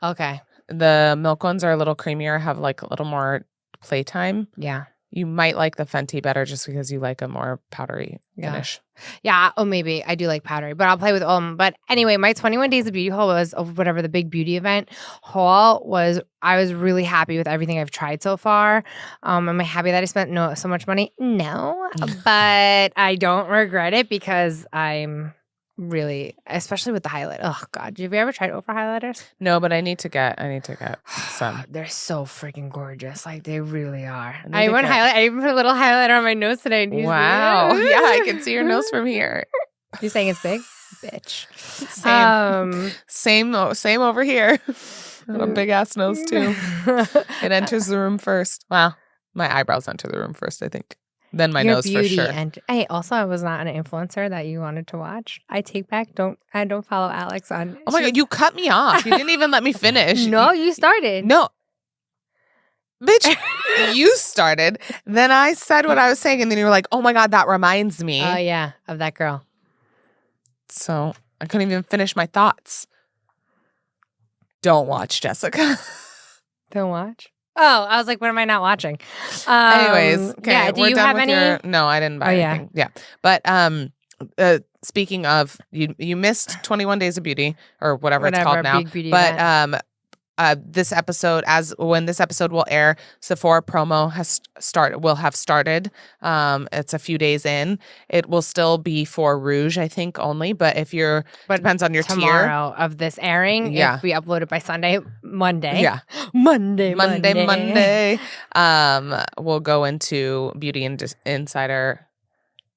Okay. The milk ones are a little creamier, have, like, a little more playtime. Yeah. You might like the Fenty better just because you like a more powdery finish. Yeah. Oh, maybe. I do like powdery, but I'll play with all of them. But anyway, my 21 Days of Beauty haul was, whatever the big beauty event haul was, I was really happy with everything I've tried so far. Am I happy that I spent so much money? No. But I don't regret it because I'm really, especially with the highlight. Oh God, have you ever tried Ofra highlighters? No, but I need to get some. They're so freaking gorgeous. Like, they really are. I even put a little highlighter on my nose today. Wow. Yeah, I can see your nose from here. You saying it's big? Bitch. Same over here. Got a big ass nose too. It enters the room first. Well, my eyebrows enter the room first, I think. Then my nose for sure. And hey, also, I was not an influencer that you wanted to watch. I take back. I don't follow Alex on. Oh my God, you cut me off. You didn't even let me finish. No, you started. No. Bitch, you started. Then I said what I was saying, and then you were like, oh my God, that reminds me. Oh, yeah, of that girl. So I couldn't even finish my thoughts. Don't watch, Jessica. Don't watch? Oh, I was like, what am I not watching? Anyways, okay, yeah. Do we're you done have with any? No, I didn't buy anything. Yeah. But speaking of, you missed 21 Days of Beauty or whatever it's called now. Big beauty But event. this episode, when this episode will air, Sephora promo will have started. It's a few days in. It will still be for Rouge, I think, only. But depends on your tomorrow tier. of this airing, if we upload it by Monday. Yeah. Monday. We'll go into Beauty Insider.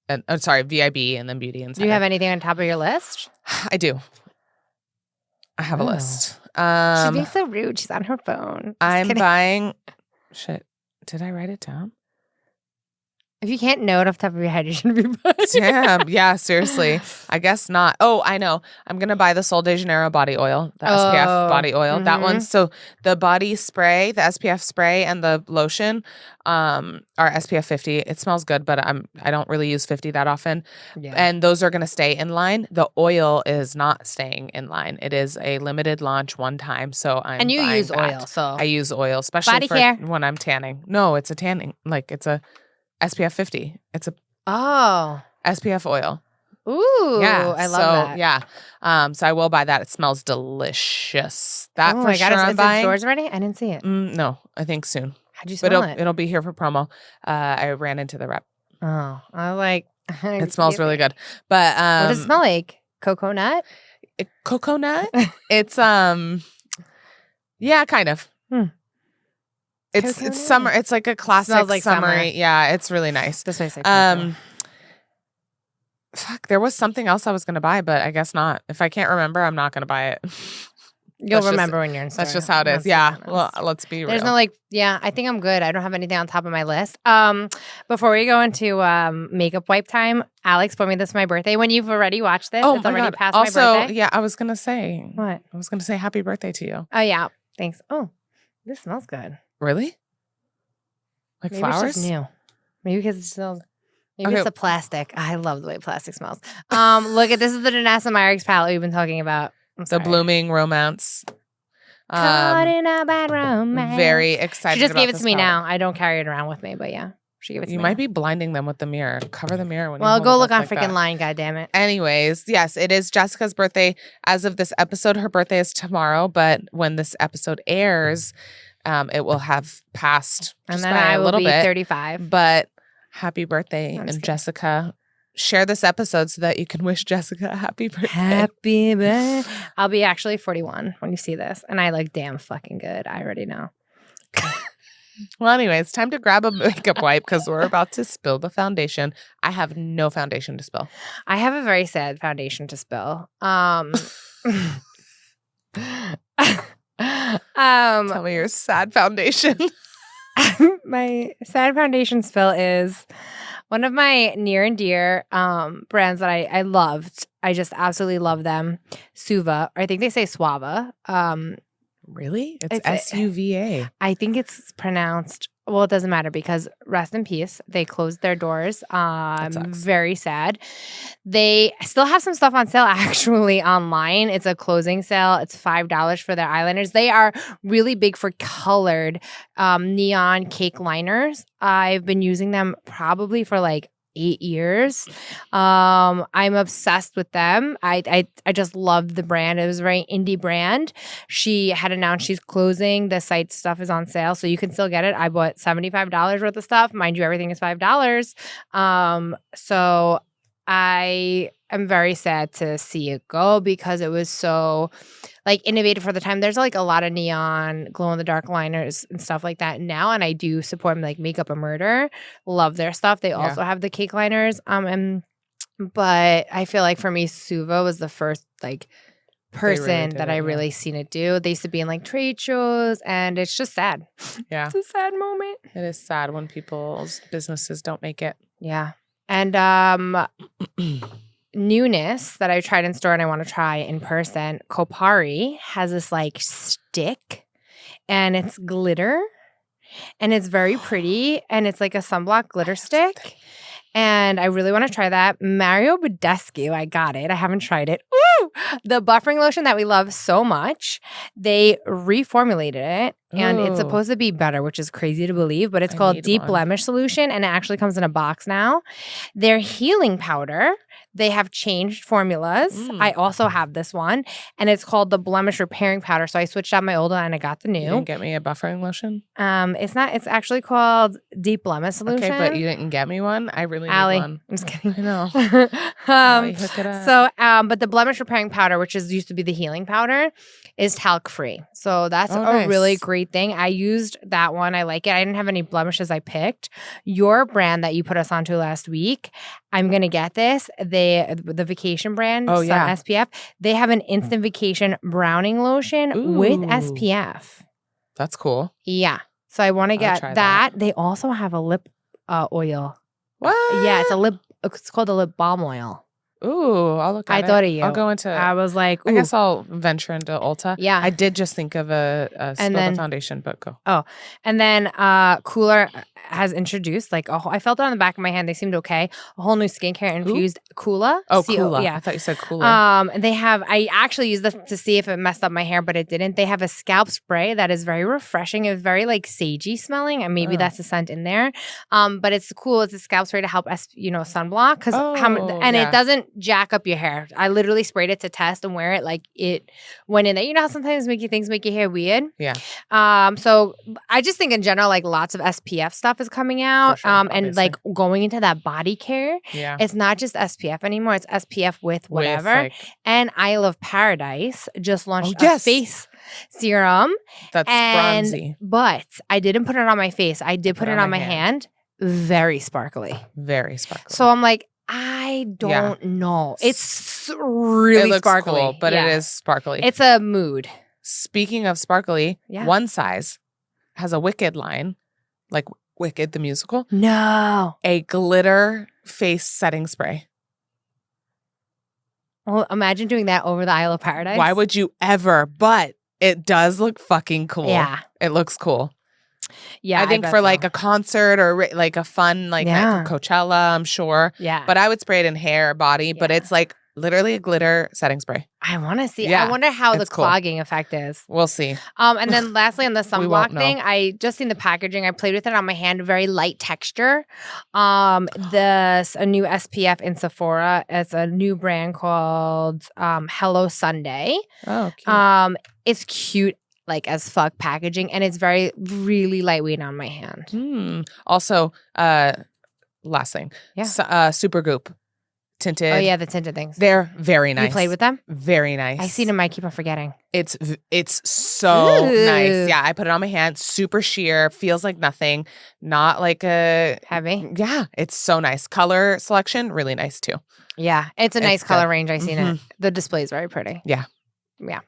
VIB and then Beauty Insider. Do you have anything on top of your list? I do. I have a list. She's being so rude. She's on her phone. I'm buying. Shit. Did I write it down? If you can't know it off the top of your head, you shouldn't be buying it. Damn. Yeah, seriously. I guess not. Oh, I know. I'm going to buy the Sol de Janeiro body oil, the SPF body oil. Mm-hmm. That one. So the body spray, the SPF spray and the lotion are SPF 50. It smells good, but I don't really use 50 that often. Yeah. And those are going to stay in line. The oil is not staying in line. It is a limited launch one time. So And you use oil. So I use oil, especially when I'm tanning. No, it's a tanning. Like it's a SPF 50. It's a SPF oil. Ooh, yeah, I love that. Yeah. So I will buy that. It smells delicious. That for sure I'm buying. Is it stores already? I didn't see it. No, I think soon. How'd you smell it? It'll be here for promo. I ran into the rep. Oh, I was like, it smells really good. But what does it smell like? Coconut? Coconut? It's yeah, kind of. It's summer. It's like a classic like summery. summer. Yeah, it's really nice. This way, say fuck, there was something else I was gonna buy, but I guess not. If I can't remember, I'm not gonna buy it. You'll remember when you're in store. That's just how it is. Yeah. Well, let's be real. There's no I think I'm good. I don't have anything on top of my list. Before we go into makeup wipe time, Alex bought me this for my birthday. When you've already watched this, it's already past my birthday. Yeah, I was gonna say. What? I was gonna say happy birthday to you. Oh yeah. Thanks. Oh, this smells good. Really? Like maybe flowers? It's just new. Maybe because it smells. Maybe it's the plastic. I love the way plastic smells. Look at this is the Danessa Myricks palette we've been talking about. The Blooming Romance. Caught in a bad romance. Very excited. She just gave it to me now. I don't carry it around with me, but yeah, she gave it to me. You might be blinding them with the mirror. Cover the mirror when. Well, go look on freaking line. God damn it. Anyways, yes, it is Jessica's birthday. As of this episode, her birthday is tomorrow. But when this episode airs, it will have passed. And then I will be 35. But happy birthday, and Jessica. Share this episode so that you can wish Jessica a happy birthday. Happy birthday. I'll be actually 41 when you see this. And I look damn fucking good. I already know. Well, anyway, it's time to grab a makeup wipe because we're about to spill the foundation. I have no foundation to spill. I have a very sad foundation to spill. Tell me your sad foundation. My sad foundation spill is one of my near and dear brands that I loved. I just absolutely love them. Suva. I think they say Suava. Really? It's SUVA. I think it's pronounced. Well, it doesn't matter because rest in peace. They closed their doors. Very sad. They still have some stuff on sale actually online. It's a closing sale. It's $5 for their eyeliners. They are really big for colored neon cake liners. I've been using them probably for like 8 years. I'm obsessed with them. I just love the brand. It was a very indie brand. She had announced she's closing. The site stuff is on sale, so you can still get it. I bought $75 worth of stuff. Mind you, everything is $5. So I am very sad to see it go because it was so like innovative for the time. There's like a lot of neon glow in the dark liners and stuff like that now, and I do support them, like Makeup a Murder. Love their stuff. They also have the cake liners. But I feel like for me, Suva was the first like person that I really seen it do. They used to be in like trade shows, and it's just sad. Yeah, it's a sad moment. It is sad when people's businesses don't make it. Yeah, and newness that I tried in store and I want to try in person. Kopari has this like stick and it's glitter and it's very pretty and it's like a sunblock glitter stick and I really want to try that. Mario Badescu, I got it. I haven't tried it. The buffering lotion that we love so much, they reformulated it, and it's supposed to be better, which is crazy to believe, but it's called Deep Blemish Solution, and it actually comes in a box now. Their healing powder, they have changed formulas. I also have this one, and it's called the Blemish Repairing Powder. So I switched out my old one, and I got the new. You didn't get me a buffering lotion? It's not. It's actually called Deep Blemish Solution. Okay, but you didn't get me one? I really need one. I'm just kidding. I know. Hook it up. So, but the Blemish Repairing Powder, which used to be the healing powder, is talc-free. So that's a really great thing. I used that one. I like it. I didn't have any blemishes I picked. Your brand that you put us onto last week, I'm going to get this. The vacation brand, Sun SPF, they have an instant vacation browning lotion with SPF. That's cool. Yeah. So I want to get that. They also have a lip oil. What? Yeah, it's called a lip balm oil. Ooh, I'll look at it. I thought of you. I'll go into I was like, ooh. I guess I'll venture into Ulta. Yeah. I did just think of a foundation, but go. Oh, and then Cooler has introduced I felt it on the back of my hand. They seemed okay. A whole new skincare infused Coola. Oh, Coola. Yeah. I thought you said Cooler. I actually used this to see if it messed up my hair, but it didn't. They have a scalp spray that is very refreshing. It's very sagey smelling, and maybe that's the scent in there. But it's cool. It's a scalp spray to help sunblock it doesn't jack up your hair. I literally sprayed it to test and wear it. It went in there. You know how sometimes things make your hair weird? Yeah. So I just think in general, lots of SPF stuff is coming out. Sure, and going into that body care. Yeah. It's not just SPF anymore. It's SPF with whatever. And Isle of Paradise just launched a face serum. That's bronzy. But I didn't put it on my face. I did put it on my hand. Very sparkly. Very sparkly. So I'm like, I don't know. It's really it looks sparkly. Cool, but it is sparkly. It's a mood. Speaking of sparkly, One Size has a Wicked line, like Wicked the musical. No. A glitter face setting spray. Well, imagine doing that over the Isle of Paradise. Why would you ever? But it does look fucking cool. Yeah. It looks cool. Yeah, I think for a concert or a fun night for Coachella, I'm sure. Yeah. But I would spray it in hair, body, but it's literally a glitter setting spray. I want to see. Yeah. I wonder how the clogging effect is. We'll see. And then lastly on the sunblock thing, I just seen the packaging. I played with it on my hand. Very light texture. A new SPF in Sephora. It's a new brand called Hello Sunday. Oh, cute. It's cute. As fuck packaging, and it's really lightweight on my hand. Also, last thing. Yeah. Supergoop tinted. Oh, yeah, the tinted things. They're very nice. You played with them? Very nice. I see them. I keep on forgetting. It's so nice. Yeah, I put it on my hand. Super sheer. Feels like nothing. Not heavy. Yeah, it's so nice. Color selection, really nice too. Yeah, it's a nice color range. I've seen it. The display is very pretty. Yeah. Yeah.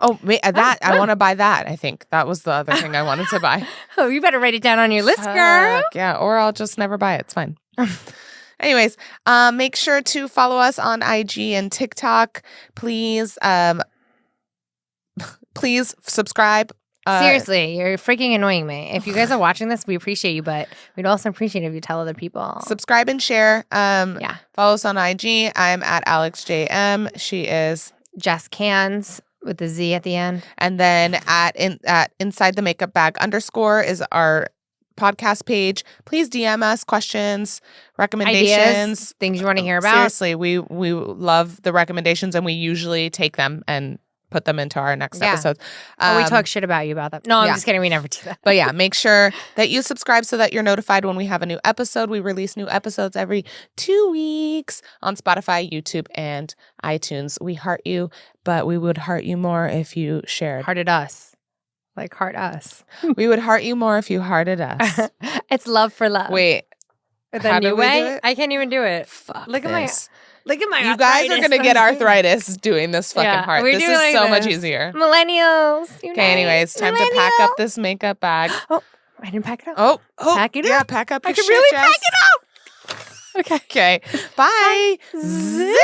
Oh, I want to buy that. I think that was the other thing I wanted to buy. Oh, you better write it down on your list, girl. Yeah, or I'll just never buy it. It's fine. Anyways, make sure to follow us on IG and TikTok. Please subscribe. Seriously, you're freaking annoying me. If you guys are watching this, we appreciate you, but we'd also appreciate it if you tell other people. Subscribe and share. Follow us on IG. I'm at AlixJM. She is Jess Cans with the Z at the end. And then at Inside the Makeup Bag _ is our podcast page. Please DM us questions, recommendations, ideas, things you want to hear about. Seriously, we love the recommendations, and we usually take them and put them into our next episode. Or we talk shit about you about them. No, I'm just kidding. We never do that. But make sure that you subscribe so that you're notified when we have a new episode. We release new episodes every 2 weeks on Spotify, YouTube, and iTunes. We heart you, but we would heart you more if you shared. Hearted us. Heart us. We would heart you more if you hearted us. It's love for love. Wait. The new way? I can't even do it. Fuck Look at my you guys are going to get arthritis doing this fucking heart. This is so much easier. Millennials. Okay, anyways, time to pack up this makeup bag. Oh, I didn't pack it up. Oh. Pack it up. Yeah, pack up your shit, I can really Jess. pack it up. Okay. Bye. Zip.